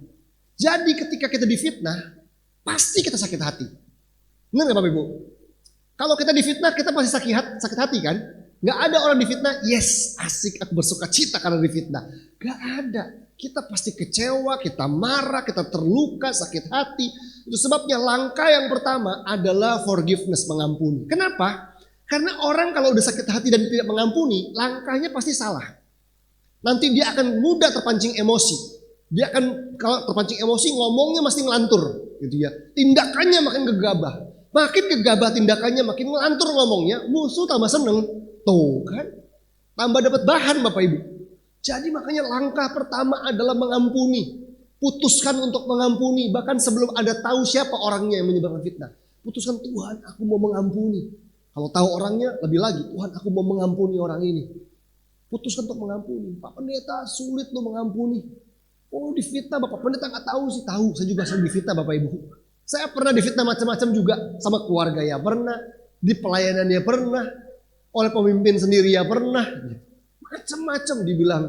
Jadi ketika kita difitnah, pasti kita sakit hati. Benar gak Bapak Ibu? Kalau kita difitnah, kita pasti sakit hati kan? Gak ada orang difitnah, yes asik aku bersuka cita karena difitnah. Gak ada. Kita pasti kecewa, kita marah, kita terluka, sakit hati. Itu sebabnya langkah yang pertama adalah forgiveness, mengampuni. Kenapa? Karena orang kalau udah sakit hati dan tidak mengampuni, langkahnya pasti salah. Nanti dia akan mudah terpancing emosi. Dia akan kalau terpancing emosi ngomongnya mesti ngelantur gitu ya. Tindakannya makin gegabah. Makin gegabah tindakannya, makin ngelantur ngomongnya, musuh tambah seneng. Tuh kan, tambah dapat bahan Bapak Ibu. Jadi makanya langkah pertama adalah mengampuni. Putuskan untuk mengampuni. Bahkan sebelum Anda tahu siapa orangnya yang menyebarkan fitnah. Putuskan, Tuhan aku mau mengampuni. Kalau tahu orangnya lebih lagi, Tuhan aku mau mengampuni orang ini. Putuskan untuk mengampuni. Pak Pendeta sulit loh mengampuni. Oh difitnah Bapak Pendeta gak tahu sih. Tahu, saya juga sering difitnah Bapak Ibu. Saya pernah difitnah macam-macam juga. Sama keluarga ya pernah. Di pelayanan ya pernah. Oleh pemimpin sendiri ya pernah. Macam-macam dibilang.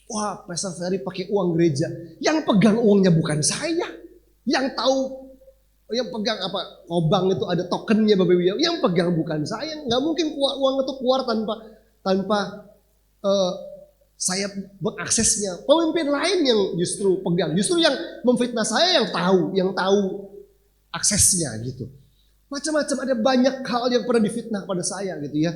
Wah Pastor Ferry pakai uang gereja. Yang pegang uangnya bukan saya. Yang tahu, yang pegang apa, obang itu ada tokennya Bapak Ibu. Yang pegang bukan saya. Nggak mungkin uang itu keluar tanpa saya mengaksesnya. Pemimpin lain yang justru pegang. Justru yang memfitnah saya yang tahu aksesnya gitu. Macam-macam, ada banyak hal yang pernah difitnah pada saya gitu ya.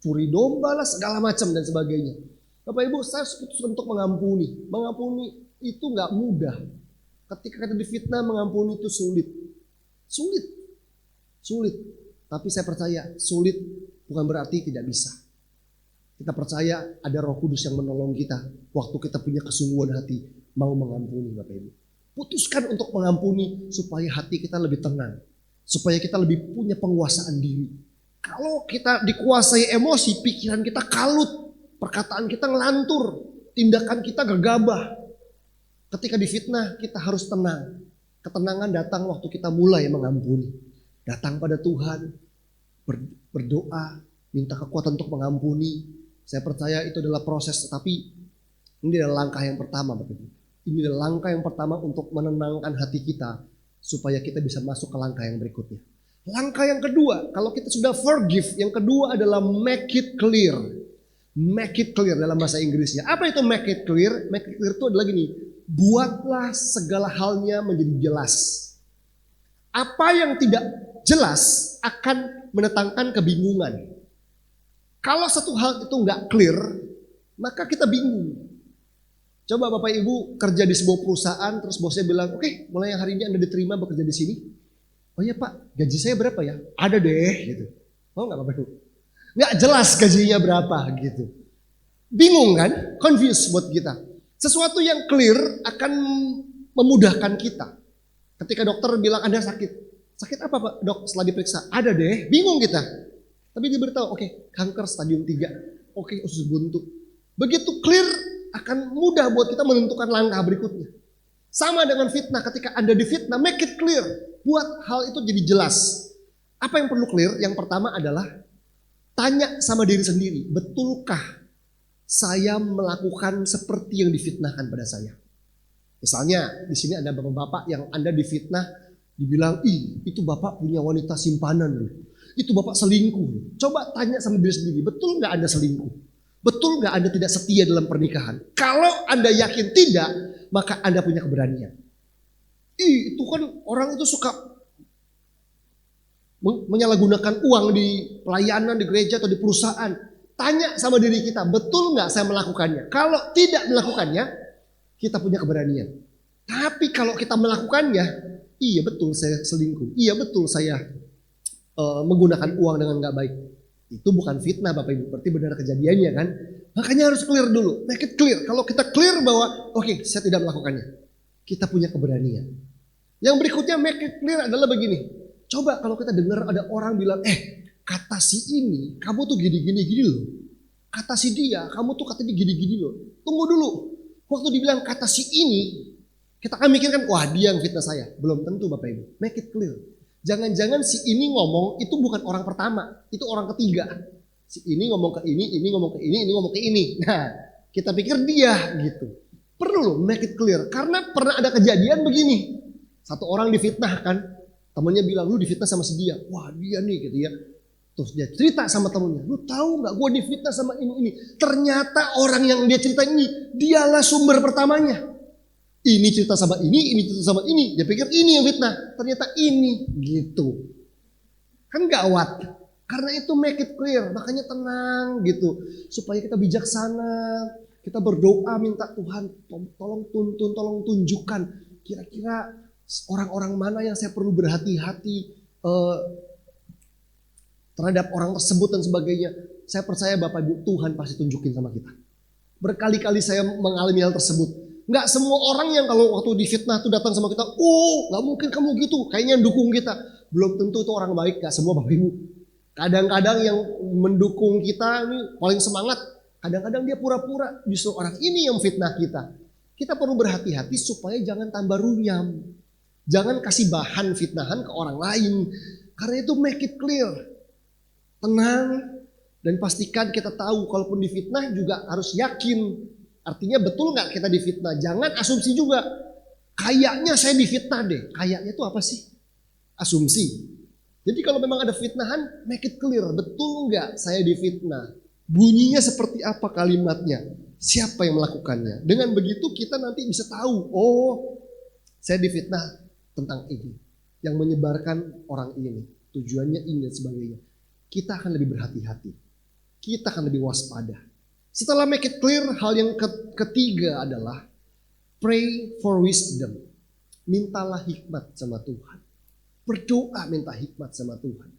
Curi domba lah segala macam dan sebagainya. Bapak Ibu, saya putuskan untuk mengampuni. Mengampuni itu nggak mudah. Ketika kita difitnah, mengampuni itu sulit. Sulit. Tapi saya percaya sulit bukan berarti tidak bisa. Kita percaya ada Roh Kudus yang menolong kita waktu kita punya kesungguhan hati mau mengampuni Bapak Ibu. Putuskan untuk mengampuni supaya hati kita lebih tenang. Supaya kita lebih punya penguasaan diri. Kalau kita dikuasai emosi, pikiran kita kalut. Perkataan kita ngelantur, tindakan kita gegabah. Ketika difitnah, kita harus tenang. Ketenangan datang waktu kita mulai mengampuni. Datang pada Tuhan, berdoa, minta kekuatan untuk mengampuni. Saya percaya itu adalah proses, tetapi ini adalah langkah yang pertama, Bapak Ibu. Ini adalah langkah yang pertama untuk menenangkan hati kita, supaya kita bisa masuk ke langkah yang berikutnya. Langkah yang kedua, kalau kita sudah forgive, yang kedua adalah make it clear. Make it clear dalam bahasa Inggrisnya. Apa itu make it clear? Make it clear itu adalah gini. Buatlah segala halnya menjadi jelas. Apa yang tidak jelas akan mendatangkan kebingungan. Kalau satu hal itu nggak clear, maka kita bingung. Coba Bapak Ibu kerja di sebuah perusahaan, terus bosnya bilang, oke, mulai hari ini Anda diterima bekerja di sini. Oh iya Pak, gaji saya berapa ya? Ada deh, gitu. Mau nggak Bapak Ibu? Nggak jelas gajinya berapa gitu. Bingung kan? Confused buat kita. Sesuatu yang clear akan memudahkan kita. Ketika dokter bilang Anda sakit. Sakit apa Pak dok setelah diperiksa? Ada deh. Bingung kita. Tapi diberitahu, oke, kanker stadium 3. Oke, usus buntu. Begitu clear akan mudah buat kita menentukan langkah berikutnya. Sama dengan fitnah, ketika Anda difitnah, make it clear. Buat hal itu jadi jelas. Apa yang perlu clear? Yang pertama adalah tanya sama diri sendiri, betulkah saya melakukan seperti yang difitnahkan pada saya? Misalnya di sini ada bapak-bapak yang Anda difitnah, dibilang, itu bapak punya wanita simpanan loh. Itu bapak selingkuh. Coba tanya sama diri sendiri, betul nggak Anda selingkuh? Betul nggak Anda tidak setia dalam pernikahan? Kalau Anda yakin tidak, maka Anda punya keberanian. Itu kan orang itu suka menyalahgunakan uang di pelayanan, di gereja atau di perusahaan. Tanya sama diri kita, betul nggak saya melakukannya? Kalau tidak melakukannya, kita punya keberanian. Tapi kalau kita melakukannya, iya betul saya selingkuh, iya betul saya menggunakan uang dengan nggak baik. Itu bukan fitnah Bapak Ibu, berarti benar kejadiannya kan. Makanya harus clear dulu, make it clear. Kalau kita clear bahwa oke, saya tidak melakukannya, kita punya keberanian. Yang berikutnya make it clear adalah begini. Coba kalau kita dengar ada orang bilang, kata si ini, kamu tuh gini-gini loh. Kata si dia, kamu tuh katanya gini-gini loh. Tunggu dulu. Waktu dibilang kata si ini, kita akan mikirkan, wah dia yang fitnah saya. Belum tentu Bapak Ibu. Make it clear. Jangan-jangan si ini ngomong, itu bukan orang pertama. Itu orang ketiga. Si ini ngomong ke ini ngomong ke ini ngomong ke ini. Nah, kita pikir dia gitu. Perlu loh make it clear. Karena pernah ada kejadian begini. Satu orang difitnah kan. Temennya bilang, lu difitnah sama si dia. Wah dia nih gitu ya. Terus dia cerita sama temennya. Lu tahu gak gue difitnah sama ini. Ternyata orang yang dia cerita ini, dialah sumber pertamanya. Ini cerita sama ini cerita sama ini. Dia pikir ini yang fitnah. Ternyata ini gitu. Kan gawat. Karena itu make it clear. Makanya tenang gitu. Supaya kita bijaksana. Kita berdoa minta Tuhan tolong tuntun, tolong tunjukkan. Kira-kira orang-orang mana yang saya perlu berhati-hati terhadap orang tersebut dan sebagainya. Saya percaya Bapak Ibu Tuhan pasti tunjukin sama kita. Berkali-kali saya mengalami hal tersebut. Nggak semua orang yang kalau waktu difitnah tuh datang sama kita, oh nggak mungkin kamu gitu, kayaknya dukung kita. Belum tentu itu orang baik, nggak semua Bapak Ibu. Kadang-kadang yang mendukung kita ini paling semangat, kadang-kadang dia pura-pura, justru orang ini yang fitnah kita. Kita perlu berhati-hati supaya jangan tambah runyam. Jangan kasih bahan fitnahan ke orang lain. Karena itu make it clear. Tenang dan pastikan kita tahu kalaupun difitnah juga harus yakin. Artinya betul nggak kita difitnah? Jangan asumsi juga. Kayaknya saya difitnah deh. Kayaknya itu apa sih? Asumsi. Jadi kalau memang ada fitnahan, make it clear. Betul nggak saya difitnah? Bunyinya seperti apa kalimatnya? Siapa yang melakukannya? Dengan begitu kita nanti bisa tahu, oh saya difitnah tentang ini. Yang menyebarkan orang ini. Tujuannya ini dan sebagainya. Kita akan lebih berhati-hati. Kita akan lebih waspada. Setelah make it clear, hal yang ketiga adalah pray for wisdom. Mintalah hikmat sama Tuhan. Berdoa minta hikmat sama Tuhan.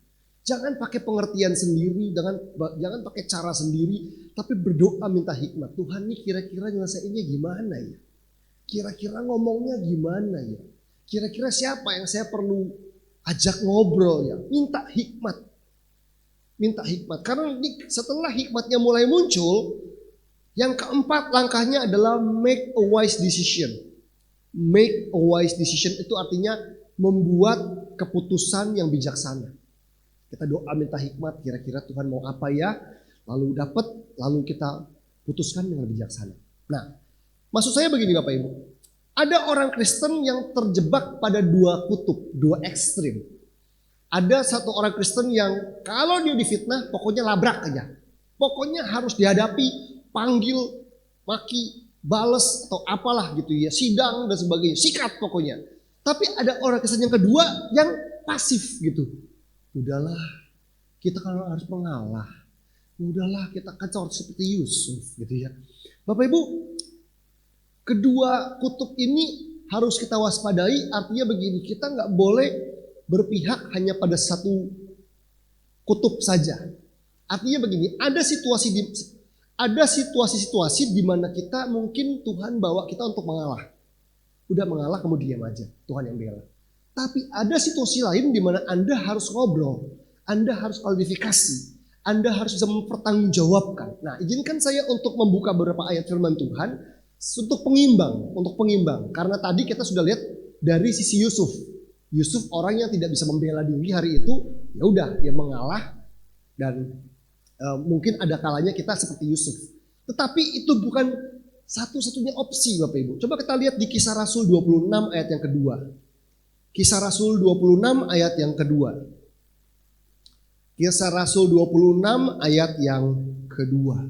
Jangan pakai pengertian sendiri, jangan pakai cara sendiri, tapi berdoa minta hikmat. Tuhan nih kira-kira nyelesainnya gimana ya? Kira-kira ngomongnya gimana ya? Kira-kira siapa yang saya perlu ajak ngobrol ya? Minta hikmat. Minta hikmat. Karena setelah hikmatnya mulai muncul, yang keempat langkahnya adalah make a wise decision. Make a wise decision itu artinya membuat keputusan yang bijaksana. Kita doa minta hikmat, kira-kira Tuhan mau apa ya? Lalu dapat, lalu kita putuskan dengan bijaksana. Nah, maksud saya begini Bapak Ibu. Ada orang Kristen yang terjebak pada dua kutub, dua ekstrim. Ada satu orang Kristen yang kalau dia difitnah pokoknya labrak aja. Pokoknya harus dihadapi, panggil, maki, bales atau apalah gitu ya, sidang dan sebagainya, sikat pokoknya. Tapi ada orang Kristen yang kedua yang pasif gitu. Udahlah, kita kan harus mengalah. Udahlah, kita kacau seperti Yusuf gitu ya. Bapak Ibu, kedua kutub ini harus kita waspadai. Artinya begini, kita nggak boleh berpihak hanya pada satu kutub saja. Artinya begini, ada situasi-situasi di mana kita mungkin Tuhan bawa kita untuk mengalah. Udah mengalah kamu diam aja, Tuhan yang bela. Tapi ada situasi lain di mana Anda harus ngobrol, Anda harus klarifikasi, Anda harus bisa mempertanggungjawabkan. Nah, izinkan saya untuk membuka beberapa ayat firman Tuhan untuk pengimbang. Karena tadi kita sudah lihat dari sisi Yusuf. Yusuf orang yang tidak bisa membela diri hari itu, ya udah dia mengalah dan mungkin ada kalanya kita seperti Yusuf. Tetapi itu bukan satu-satunya opsi Bapak Ibu. Coba kita lihat di Kisah Rasul 26 ayat yang kedua. Kisah Rasul 26 ayat yang kedua. Kisah Rasul 26 ayat yang kedua.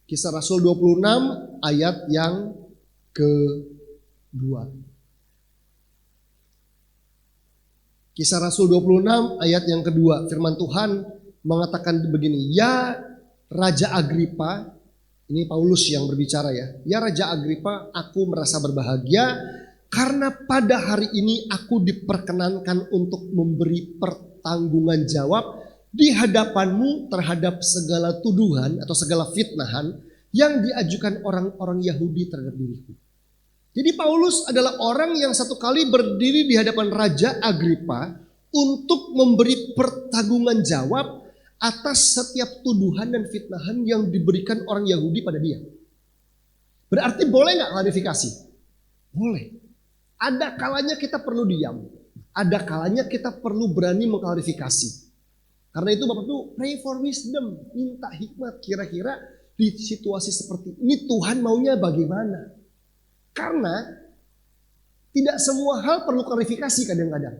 Kisah Rasul 26 ayat yang kedua. Kisah Rasul 26 ayat yang kedua. Firman Tuhan mengatakan begini. Ya Raja Agripa, ini Paulus yang berbicara ya. Ya Raja Agripa, aku merasa berbahagia karena pada hari ini aku diperkenankan untuk memberi pertanggungan jawab di hadapanmu terhadap segala tuduhan atau segala fitnahan yang diajukan orang-orang Yahudi terhadap diriku. Jadi Paulus adalah orang yang satu kali berdiri di hadapan Raja Agripa untuk memberi pertanggungan jawab atas setiap tuduhan dan fitnahan yang diberikan orang Yahudi pada dia. Berarti boleh nggak klarifikasi? Boleh. Ada kalanya kita perlu diam. Ada kalanya kita perlu berani mengklarifikasi. Karena itu Bapak Ibu, pray for wisdom. Minta hikmat. Kira-kira di situasi seperti ini Tuhan maunya bagaimana? Karena tidak semua hal perlu klarifikasi kadang-kadang.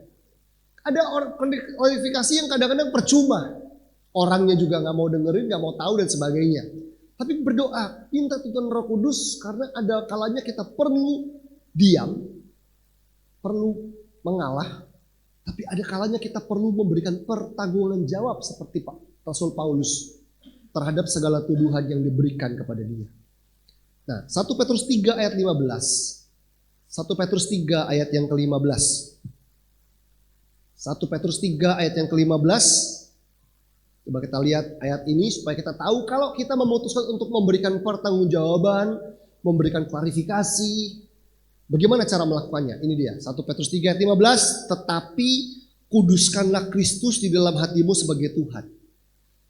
Ada orang klarifikasi yang kadang-kadang percuma. Orangnya juga gak mau dengerin, gak mau tahu dan sebagainya. Tapi berdoa, minta Tuhan Roh Kudus karena ada kalanya kita perlu diam, perlu mengalah. Tapi ada kalanya kita perlu memberikan pertanggungan jawab seperti Pak Rasul Paulus terhadap segala tuduhan yang diberikan kepada dia. Nah, 1 Petrus 3 ayat 15. 1 Petrus 3 ayat yang ke-15. 1 Petrus 3 ayat yang ke-15. Coba kita lihat ayat ini supaya kita tahu kalau kita memutuskan untuk memberikan pertanggungjawaban, memberikan klarifikasi, bagaimana cara melakukannya? Ini dia, 1 Petrus 3 ayat 15, tetapi kuduskanlah Kristus di dalam hatimu sebagai Tuhan.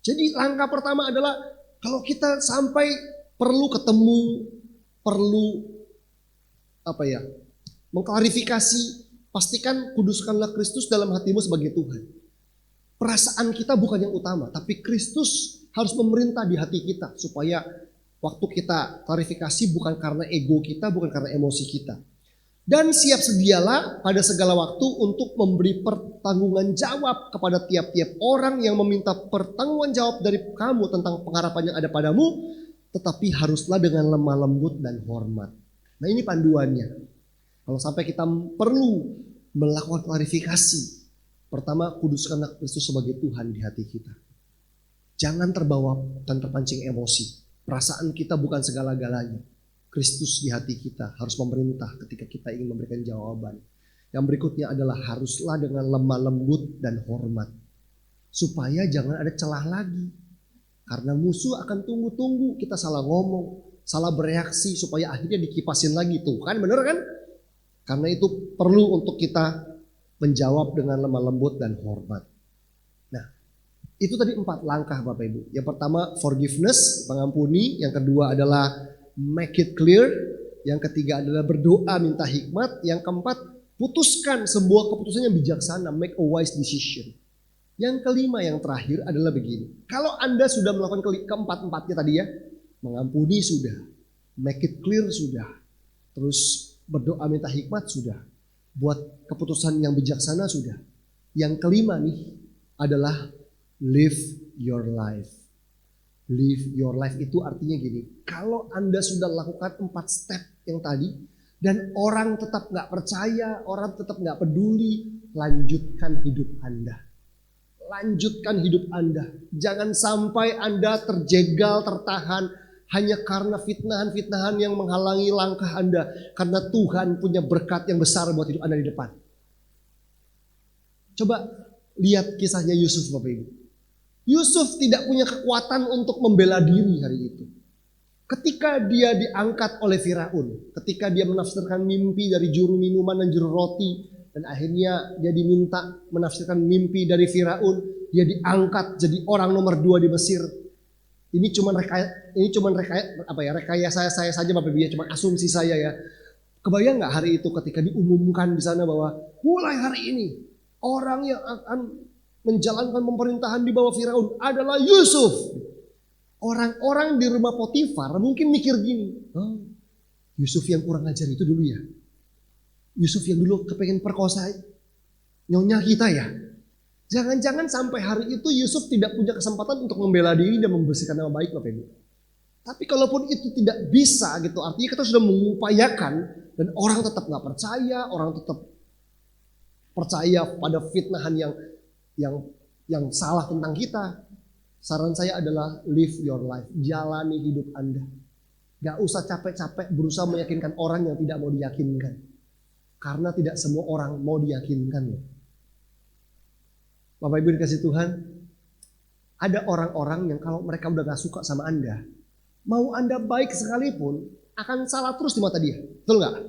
Jadi langkah pertama adalah kalau kita sampai perlu ketemu, perlu mengklarifikasi, pastikan kuduskanlah Kristus dalam hatimu sebagai Tuhan. Perasaan kita bukan yang utama, tapi Kristus harus memerintah di hati kita supaya waktu kita klarifikasi bukan karena ego kita, bukan karena emosi kita. Dan siap sedialah pada segala waktu untuk memberi pertanggungan jawab kepada tiap-tiap orang yang meminta pertanggungan jawab dari kamu tentang pengharapan yang ada padamu, tetapi haruslah dengan lemah lembut dan hormat. Nah, ini panduannya. Kalau sampai kita perlu melakukan klarifikasi, pertama, kuduskanlah Kristus sebagai Tuhan di hati kita. Jangan terbawa dan terpancing emosi. Perasaan kita bukan segala-galanya. Kristus di hati kita harus memerintah ketika kita ingin memberikan jawaban. Yang berikutnya adalah haruslah dengan lemah lembut dan hormat. Supaya jangan ada celah lagi. Karena musuh akan tunggu-tunggu kita salah ngomong, salah bereaksi supaya akhirnya dikipasin lagi. Tuh kan, bener kan? Karena itu perlu untuk kita menjawab dengan lemah lembut dan hormat. Nah, itu tadi 4 langkah Bapak Ibu. Yang pertama forgiveness, mengampuni. Yang kedua adalah make it clear. Yang ketiga adalah berdoa minta hikmat. Yang keempat, putuskan sebuah keputusan yang bijaksana, make a wise decision. Yang kelima, yang terakhir adalah begini. Kalau Anda sudah melakukan keempat-empatnya tadi ya, mengampuni sudah, make it clear sudah, terus berdoa minta hikmat sudah, buat keputusan yang bijaksana sudah. Yang kelima nih adalah live your life. Live your life itu artinya gini, kalau Anda sudah lakukan 4 step yang tadi, dan orang tetap gak percaya, orang tetap gak peduli, lanjutkan hidup Anda. Lanjutkan hidup Anda. Jangan sampai Anda terjegal, tertahan, hanya karena fitnahan-fitnahan yang menghalangi langkah Anda. Karena Tuhan punya berkat yang besar buat hidup Anda di depan. Coba lihat kisahnya Yusuf Bapak Ibu. Yusuf tidak punya kekuatan untuk membela diri hari itu. Ketika dia diangkat oleh Firaun. Ketika dia menafsirkan mimpi dari juru minuman dan juru roti. Dan akhirnya dia diminta menafsirkan mimpi dari Firaun. Dia diangkat jadi orang nomor 2 di Mesir. Ini cuman rekayasa saya saja Bapak Ibu ya, cuman asumsi saya ya. Kebayang nggak hari itu ketika diumumkan di sana bahwa mulai hari ini orang yang akan menjalankan pemerintahan di bawah Firaun adalah Yusuf. Orang-orang di rumah Potifar mungkin mikir gini, oh, Yusuf yang kurang ajar itu dulu ya. Yusuf yang dulu kepengen perkosa nyonya kita ya. Jangan-jangan sampai hari itu Yusuf tidak punya kesempatan untuk membela diri dan membersihkan nama baik Bapak Ibu. Tapi kalaupun itu tidak bisa gitu, artinya kita sudah mengupayakan dan orang tetap nggak percaya, orang tetap percaya pada fitnahan yang salah tentang kita. Saran saya adalah live your life, jalani hidup Anda. Gak usah capek-capek berusaha meyakinkan orang yang tidak mau diyakinkan. Karena tidak semua orang mau diyakinkan loh. Bapak Ibu dikasih Tuhan, ada orang-orang yang kalau mereka udah gak suka sama Anda, mau Anda baik sekalipun, akan salah terus di mata dia. Betul gak?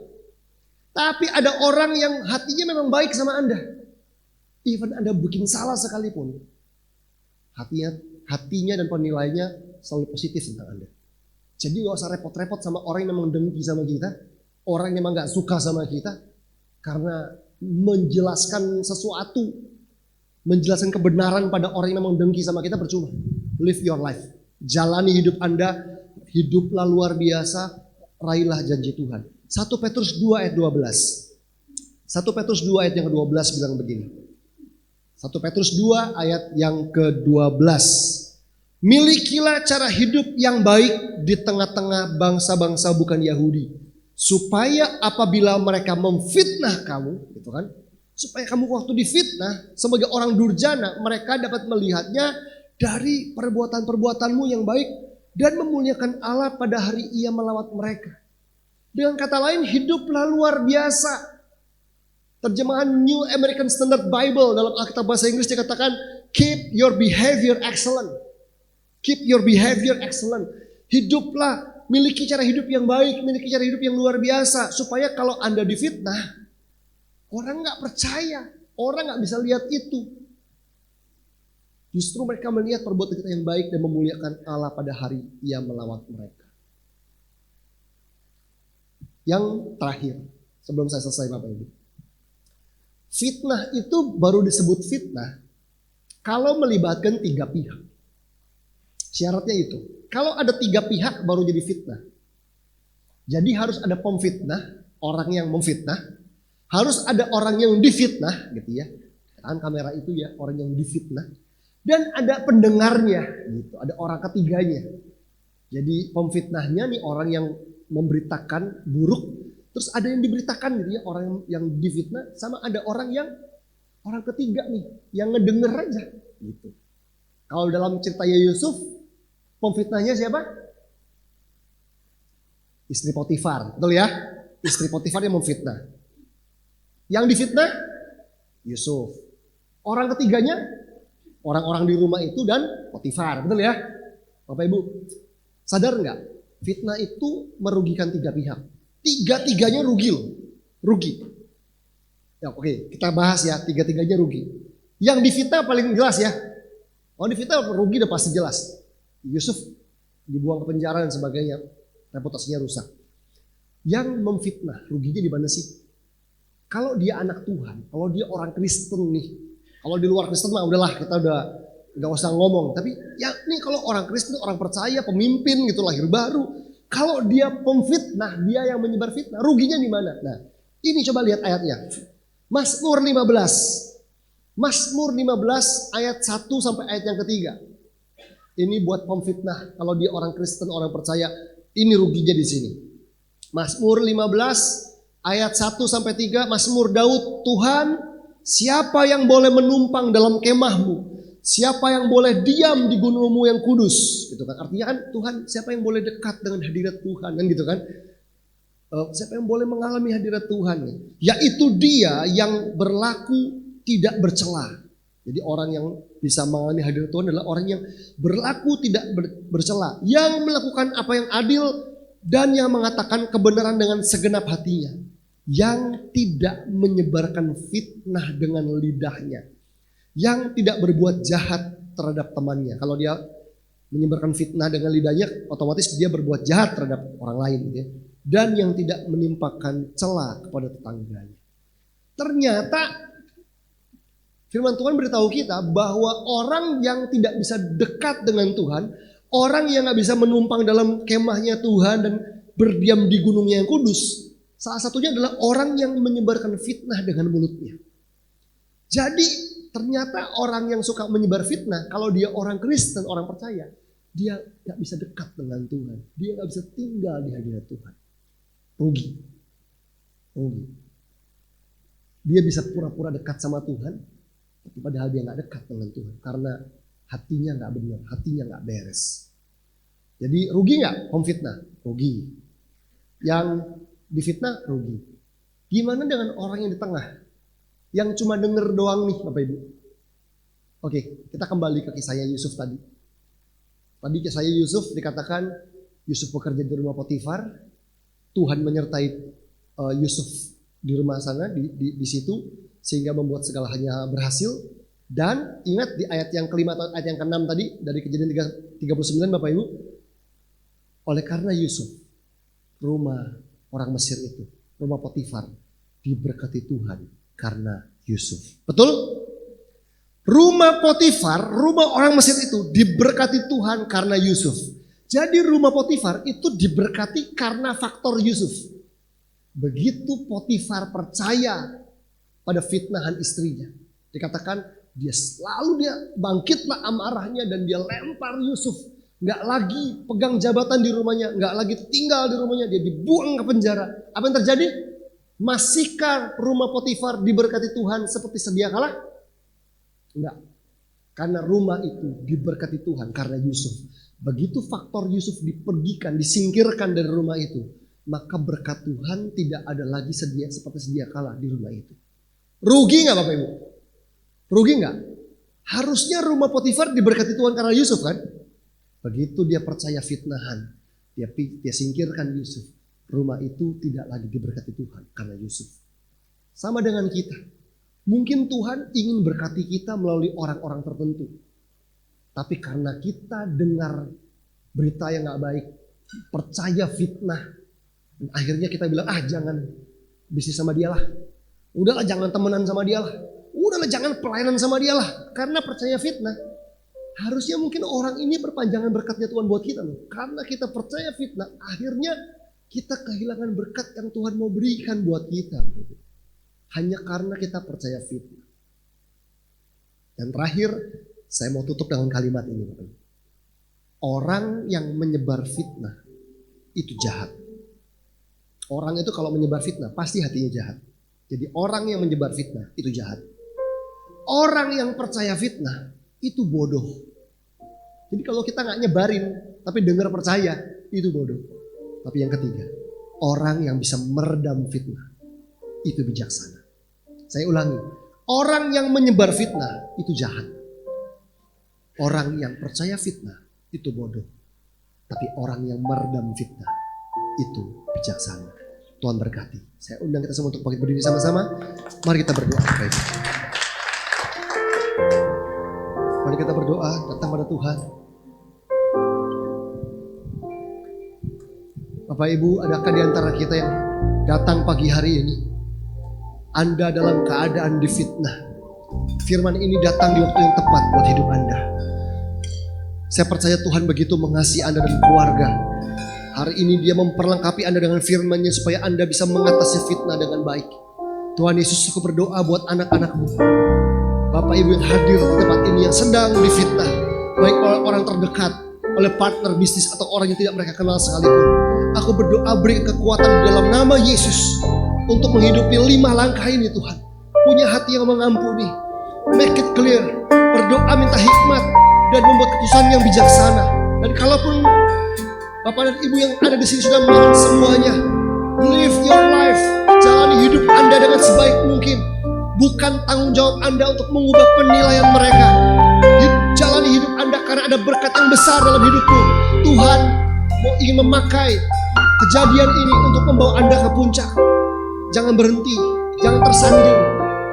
Tapi ada orang yang hatinya memang baik sama Anda. Even Anda bikin salah sekalipun, hatinya dan penilainya selalu positif tentang Anda. Jadi gak usah repot-repot sama orang yang memang dengki sama kita, orang yang memang gak suka sama kita, karena menjelaskan sesuatu, menjelaskan kebenaran pada orang yang memang dengki sama kita percuma. Live your life. Jalani hidup Anda, hiduplah luar biasa, raihlah janji Tuhan. 1 Petrus 2 ayat 12. 1 Petrus 2 ayat yang ke-12 bilang begini. 1 Petrus 2 ayat yang ke-12. Milikilah cara hidup yang baik di tengah-tengah bangsa-bangsa bukan Yahudi. Supaya apabila mereka memfitnah kamu, gitu kan? Supaya kamu waktu difitnah sebagai orang durjana, mereka dapat melihatnya dari perbuatan-perbuatanmu yang baik dan memuliakan Allah pada hari Ia melawat mereka. Dengan kata lain, hiduplah luar biasa. Terjemahan New American Standard Bible dalam Alkitab bahasa Inggris dikatakan, keep your behavior excellent. Keep your behavior excellent. Hiduplah, miliki cara hidup yang baik, miliki cara hidup yang luar biasa. Supaya kalau Anda difitnah, orang gak percaya, orang gak bisa lihat itu. Justru mereka melihat perbuatan kita yang baik dan memuliakan Allah pada hari Ia melawat mereka. Yang terakhir, sebelum saya selesai Bapak Ibu. Fitnah itu baru disebut fitnah kalau melibatkan 3 pihak. Syaratnya itu. Kalau ada 3 pihak baru jadi fitnah. Jadi harus ada pemfitnah, orang yang memfitnah. Harus ada orang yang difitnah gitu ya. Kan kamera itu ya, orang yang difitnah. Dan ada pendengarnya gitu, ada orang ketiganya. Jadi pemfitnahnya nih orang yang memberitakan buruk, terus ada yang diberitakan gitu ya, orang yang difitnah, sama ada orang ketiga nih yang ngedenger aja gitu. Kalau dalam ceritanya Yusuf, pemfitnahnya siapa? Istri Potifar, betul ya? Istri Potifar yang memfitnah. Yang difitnah Yusuf. Orang ketiganya orang-orang di rumah itu dan Potifar, betul ya? Bapak Ibu, sadar nggak? Fitnah itu merugikan 3 pihak. 3-tiganya rugi loh, rugi. Ya oke, kita bahas ya, 3-tiganya rugi. Yang difitnah paling jelas ya. Oh difitnah rugi udah pasti jelas. Yusuf dibuang ke penjara dan sebagainya, reputasinya rusak. Yang memfitnah ruginya di mana sih? Kalau dia anak Tuhan, kalau dia orang Kristen nih. Kalau di luar Kristen mah udahlah, kita udah gak usah ngomong. Tapi ya nih kalau orang Kristen, orang percaya, pemimpin gitu, lahir baru. Kalau dia pemfitnah, dia yang menyebar fitnah, ruginya di mana? Nah, ini coba lihat ayatnya. Mazmur 15. Mazmur 15 ayat 1 sampai ayat yang ketiga. Ini buat pemfitnah. Kalau dia orang Kristen, orang percaya, ini ruginya di sini. Mazmur 15 ayat 1 sampai 3, Mazmur Daud, Tuhan, siapa yang boleh menumpang dalam kemahmu? Siapa yang boleh diam di gunungmu yang kudus? Gitu kan. Artinya kan Tuhan, siapa yang boleh dekat dengan hadirat Tuhan kan gitu kan? Siapa yang boleh mengalami hadirat Tuhan? Yaitu dia yang berlaku tidak bercela. Jadi orang yang bisa mengalami hadirat Tuhan adalah orang yang berlaku tidak bercela, yang melakukan apa yang adil dan yang mengatakan kebenaran dengan segenap hatinya, yang tidak menyebarkan fitnah dengan lidahnya, yang tidak berbuat jahat terhadap temannya. Kalau dia menyebarkan fitnah dengan lidahnya, otomatis dia berbuat jahat terhadap orang lain gitu ya. Dan yang tidak menimpakan cela kepada tetangganya. Ternyata firman Tuhan beritahu kita bahwa orang yang tidak bisa dekat dengan Tuhan, orang yang gak bisa menumpang dalam kemahnya Tuhan dan berdiam di gunungnya yang kudus, salah satunya adalah orang yang menyebarkan fitnah dengan mulutnya. Jadi ternyata orang yang suka menyebar fitnah, kalau dia orang Kristen, orang percaya, dia gak bisa dekat dengan Tuhan. Dia gak bisa tinggal di hadirat Tuhan. Rugi. Dia bisa pura-pura dekat sama Tuhan, tapi padahal dia gak dekat dengan Tuhan. Karena hatinya gak benar, hatinya gak beres. Jadi rugi gak pemfitnah? Rugi. Yang difitnah rugi. Gimana dengan orang yang di tengah? Yang cuma denger doang nih Bapak Ibu. Oke, kita kembali ke kisahnya Yusuf tadi. Tadi kisahnya Yusuf dikatakan Yusuf bekerja di rumah Potifar. Tuhan menyertai Yusuf di rumah sana, di situ, sehingga membuat segala hanya berhasil. Dan ingat di ayat yang kelima atau ayat yang keenam tadi dari Kejadian 39 Bapak Ibu. Oleh karena Yusuf, rumah orang Mesir itu, rumah Potifar, diberkati Tuhan karena Yusuf. Betul? Rumah Potifar, rumah orang Mesir itu diberkati Tuhan karena Yusuf. Jadi rumah Potifar itu diberkati karena faktor Yusuf. Begitu Potifar percaya pada fitnahan istrinya, dikatakan dia bangkitlah amarahnya dan dia lempar Yusuf. Gak lagi pegang jabatan di rumahnya, gak lagi tinggal di rumahnya, dia dibuang ke penjara. Apa yang terjadi? Masihkah rumah Potifar diberkati Tuhan seperti sedia kala? Enggak. Karena rumah itu diberkati Tuhan karena Yusuf. Begitu faktor Yusuf dipergikan, disingkirkan dari rumah itu, maka berkat Tuhan tidak ada lagi seperti sedia kala di rumah itu. Rugi gak Bapak Ibu? Rugi gak? Harusnya rumah Potifar diberkati Tuhan karena Yusuf kan? Begitu dia percaya fitnahan, dia singkirkan Yusuf. Rumah itu tidak lagi diberkati Tuhan karena Yusuf. Sama dengan kita. Mungkin Tuhan ingin berkati kita melalui orang-orang tertentu. Tapi karena kita dengar berita yang gak baik, percaya fitnah, dan akhirnya kita bilang, jangan bisnis sama dia lah. Udahlah jangan temenan sama dia lah. Udahlah jangan pelayanan sama dia lah. Karena percaya fitnah. Harusnya mungkin orang ini perpanjangan berkatnya Tuhan buat kita loh. Karena kita percaya fitnah, akhirnya kita kehilangan berkat yang Tuhan mau berikan buat kita. Hanya karena kita percaya fitnah. Dan terakhir, saya mau tutup dengan kalimat ini. Orang yang menyebar fitnah itu jahat. Orang itu kalau menyebar fitnah pasti hatinya jahat. Jadi orang yang menyebar fitnah itu jahat. Orang yang percaya fitnah itu bodoh. Jadi kalau kita gak nyebarin tapi dengar percaya, itu bodoh. Tapi yang ketiga, orang yang bisa meredam fitnah itu bijaksana. Saya ulangi, orang yang menyebar fitnah itu jahat. Orang yang percaya fitnah itu bodoh. Tapi orang yang meredam fitnah itu bijaksana. Tuhan berkati. Saya undang kita semua untuk bangkit berdiri sama-sama. Mari kita berdoa. Baik. Mari kita berdoa datang pada Tuhan. Bapak Ibu, adakah di antara kita yang datang pagi hari ini Anda dalam keadaan difitnah? Firman ini datang di waktu yang tepat buat hidup Anda. Saya percaya Tuhan begitu mengasihi Anda dan keluarga. Hari ini Dia memperlengkapi Anda dengan firman-Nya supaya Anda bisa mengatasi fitnah dengan baik. Tuhan Yesus, aku berdoa buat anak-anak-Mu, Bapak Ibu yang hadir di tempat ini yang sedang difitnah, baik oleh orang terdekat, oleh partner bisnis atau orang yang tidak mereka kenal sekalipun. Aku berdoa beri kekuatan di dalam nama Yesus untuk menghidupi 5 langkah ini Tuhan. Punya hati yang mengampuni, make it clear, berdoa minta hikmat dan membuat keputusan yang bijaksana. Dan kalaupun Bapak dan Ibu yang ada di sini sudah melakukan semuanya, live your life, jalani hidup Anda dengan sebaik mungkin. Bukan tanggung jawab Anda untuk mengubah penilaian mereka. Jalani hidup Anda karena ada berkat yang besar dalam hidupmu. Tuhan mau ingin memakai kejadian ini untuk membawa Anda ke puncak. Jangan berhenti, jangan tersandung,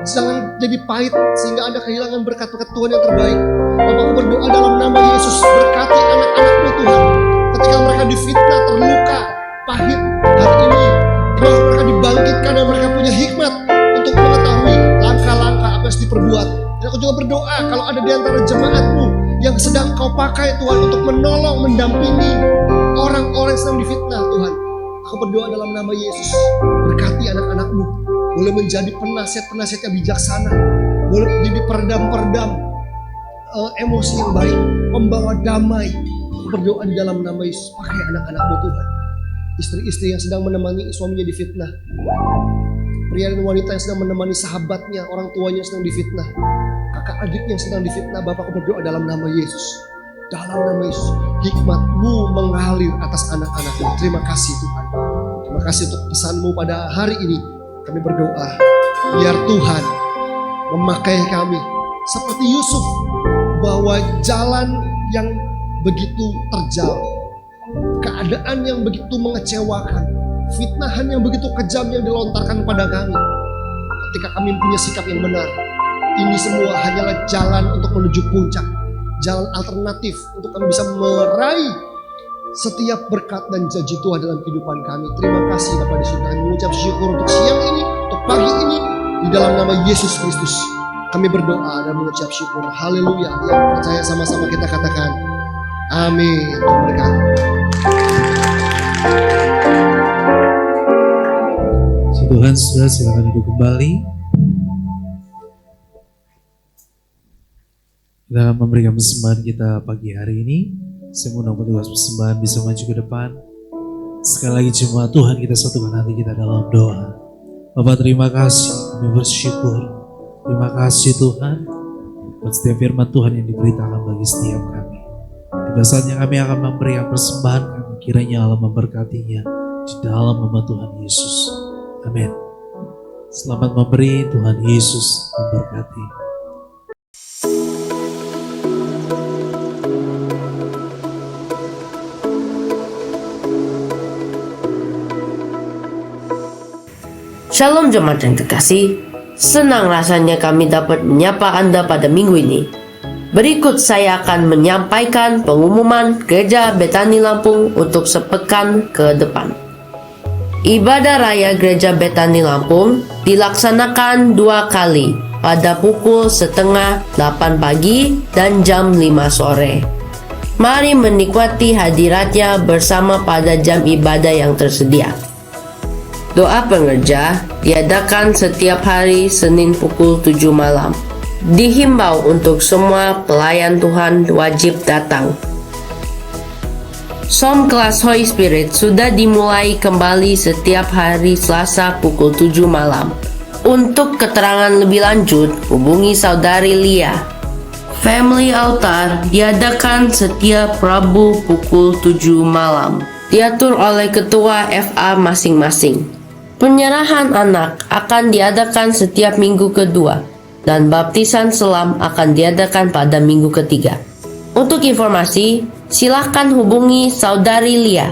jangan jadi pahit sehingga Anda kehilangan berkat-berkat Tuhan yang terbaik. Bapak berdoa dalam nama Yesus, berkati anak-anak-Mu Tuhan. Ketika mereka difitnah, terluka, pahit, hari ini roh mereka dibangkitkan dan mereka punya hikmat untuk mengetahui langkah-langkah apa yang harus diperbuat. Dan aku juga berdoa kalau ada di antara jemaat-Mu yang sedang Kau pakai Tuhan untuk menolong, mendampingi orang-orang yang sedang difitnah Tuhan. Aku berdoa dalam nama Yesus, berkati anak-anak-Mu, boleh menjadi penasihat-penasihat yang bijaksana, boleh menjadi peredam-peredam emosi yang baik, pembawa damai. Aku berdoa di dalam nama Yesus, pakai anak-anak-Mu Tuhan. Istri-istri yang sedang menemani suaminya difitnah, pria dan wanita yang sedang menemani sahabatnya, orang tuanya yang sedang difitnah, kakak adik yang sedang difitnah. Bapak, aku berdoa dalam nama Yesus. Dalam nama Yesus, hikmat-Mu mengalir atas anak-anak-Mu. Terima kasih Tuhan. Terima kasih untuk pesan-Mu pada hari ini. Kami berdoa, biar Tuhan memakai kami seperti Yusuf, bahwa jalan yang begitu terjal, keadaan yang begitu mengecewakan, fitnahan yang begitu kejam yang dilontarkan pada kami. Ketika kami punya sikap yang benar, ini semua hanyalah jalan untuk menuju puncak. Jalan alternatif untuk kami bisa meraih setiap berkat dan janji Tuhan dalam kehidupan kami. Terima kasih Bapak di surga. Kami mengucap syukur untuk siang ini, untuk pagi ini, di dalam nama Yesus Kristus. Kami berdoa dan mengucap syukur. Haleluya. Yang percaya sama-sama kita katakan amin. Tuhan berkati. Tuhan sudah, silakan duduk kembali. Kita akan memberikan persembahan kita pagi hari ini. Saya mengundang petugas persembahan bisa maju ke depan. Sekali lagi jemaat Tuhan, kita satukan hati kita dalam doa. Bapak, terima kasih, kami bersyukur. Terima kasih Tuhan buat setiap firman Tuhan yang diberitakan bagi setiap kami. Pada saatnya kami akan memberikan persembahan kami, kiranya Allah memberkatinya di dalam nama Tuhan Yesus. Amin. Selamat memberi, Tuhan Yesus memberkati. Shalom jemaat yang terkasih, senang rasanya kami dapat menyapa Anda pada minggu ini. Berikut saya akan menyampaikan pengumuman Gereja Betani Lampung untuk sepekan ke depan. Ibadah Raya Gereja Betani Lampung dilaksanakan 2 kali pada pukul setengah 8 pagi dan jam 5 sore. Mari menikmati hadiratnya bersama pada jam ibadah yang tersedia. Doa pengerja diadakan setiap hari Senin pukul 7 malam. Dihimbau untuk semua pelayan Tuhan wajib datang. Som kelas Holy Spirit sudah dimulai kembali setiap hari Selasa pukul 7 malam. Untuk keterangan lebih lanjut, hubungi Saudari Lia. Family Altar diadakan setiap Rabu pukul 7 malam. Diatur oleh ketua FA masing-masing. Penyerahan anak akan diadakan setiap minggu kedua dan baptisan selam akan diadakan pada minggu ketiga. Untuk informasi, silakan hubungi Saudari Lia.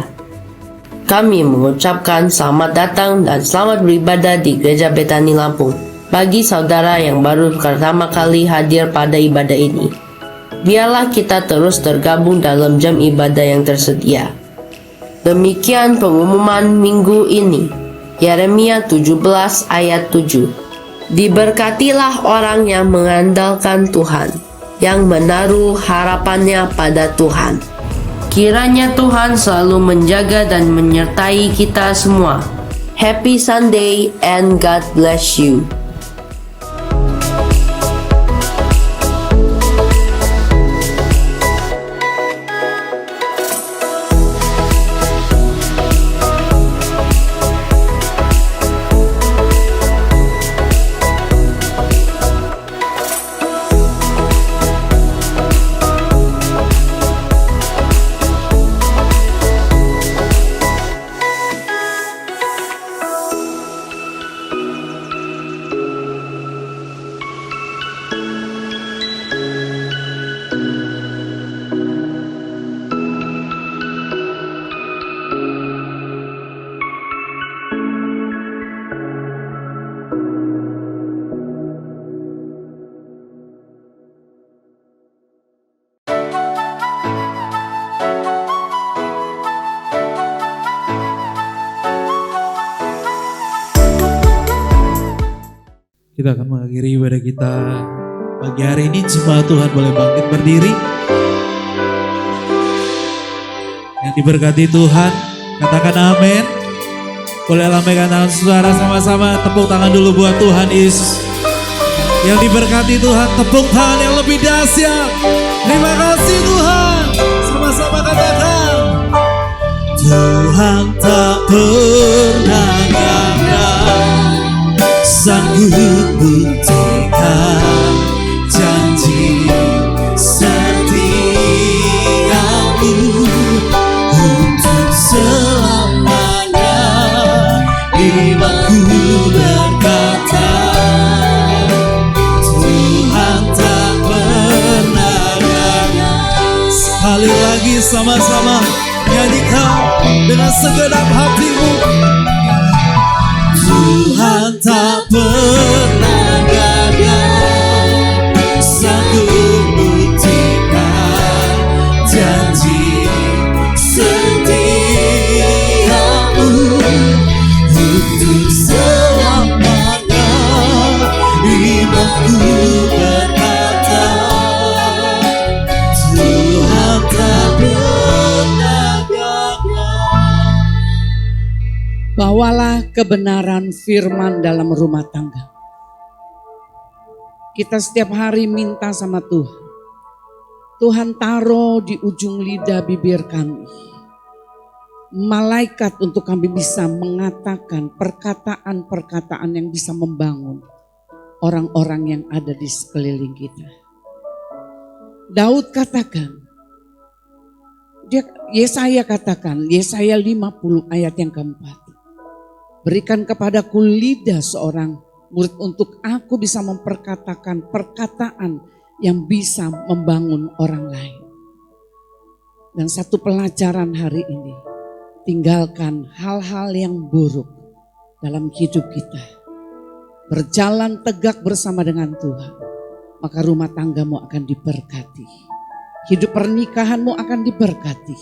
Kami mengucapkan selamat datang dan selamat beribadah di Gereja Betani Lampung bagi saudara yang baru pertama kali hadir pada ibadah ini. Biarlah kita terus tergabung dalam jam ibadah yang tersedia. Demikian pengumuman minggu ini. Yeremia 17 ayat 7. Diberkatilah orang yang mengandalkan Tuhan, yang menaruh harapannya pada Tuhan. Kiranya Tuhan selalu menjaga dan menyertai kita semua. Happy Sunday and God bless you. Kita akan mengakhiri ibadah kita pagi hari ini. Jemaat Tuhan boleh bangkit berdiri. Yang diberkati Tuhan, katakan amin. Boleh lambaikan tangan saudara sama-sama. Tepuk tangan dulu buat Tuhan Yesus. Yang diberkati Tuhan, tepuk tangan yang lebih dahsyat. Terima kasih Tuhan. Sama-sama katakan, Tuhan tak pernah gagal. Sanggup buktikan janji setiamu untuk selamanya. Imanku berkata, Tuhan tak pernah gagal. Sekali lagi sama-sama nyanyikan dengan segenap hatimu. Tuhan tak pernah gagal, sanggup buktikan janji setiamu untuk selamanya. Imanku berkata, Tuhan tak pernah gagal. Bawalah kebenaran firman dalam rumah tangga. Kita setiap hari minta sama Tuhan. Tuhan taruh di ujung lidah bibir kami malaikat untuk kami bisa mengatakan perkataan-perkataan yang bisa membangun orang-orang yang ada di sekeliling kita. Daud katakan, Yesaya katakan, Yesaya 50 ayat yang keempat. Berikan kepadaku lidah seorang murid untuk aku bisa memperkatakan perkataan yang bisa membangun orang lain. Dan satu pelajaran hari ini, tinggalkan hal-hal yang buruk dalam hidup kita. Berjalan tegak bersama dengan Tuhan, maka rumah tanggamu akan diberkati. Hidup pernikahanmu akan diberkati.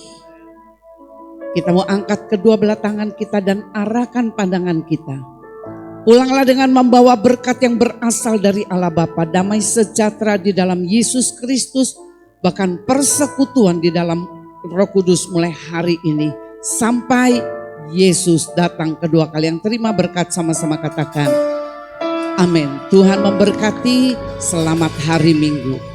Kita mau angkat kedua belah tangan kita dan arahkan pandangan kita. Pulanglah dengan membawa berkat yang berasal dari Allah Bapa, damai sejahtera di dalam Yesus Kristus, bahkan persekutuan di dalam Roh Kudus mulai hari ini sampai Yesus datang kedua kali. Yang terima berkat sama-sama katakan amin. Tuhan memberkati, selamat hari Minggu.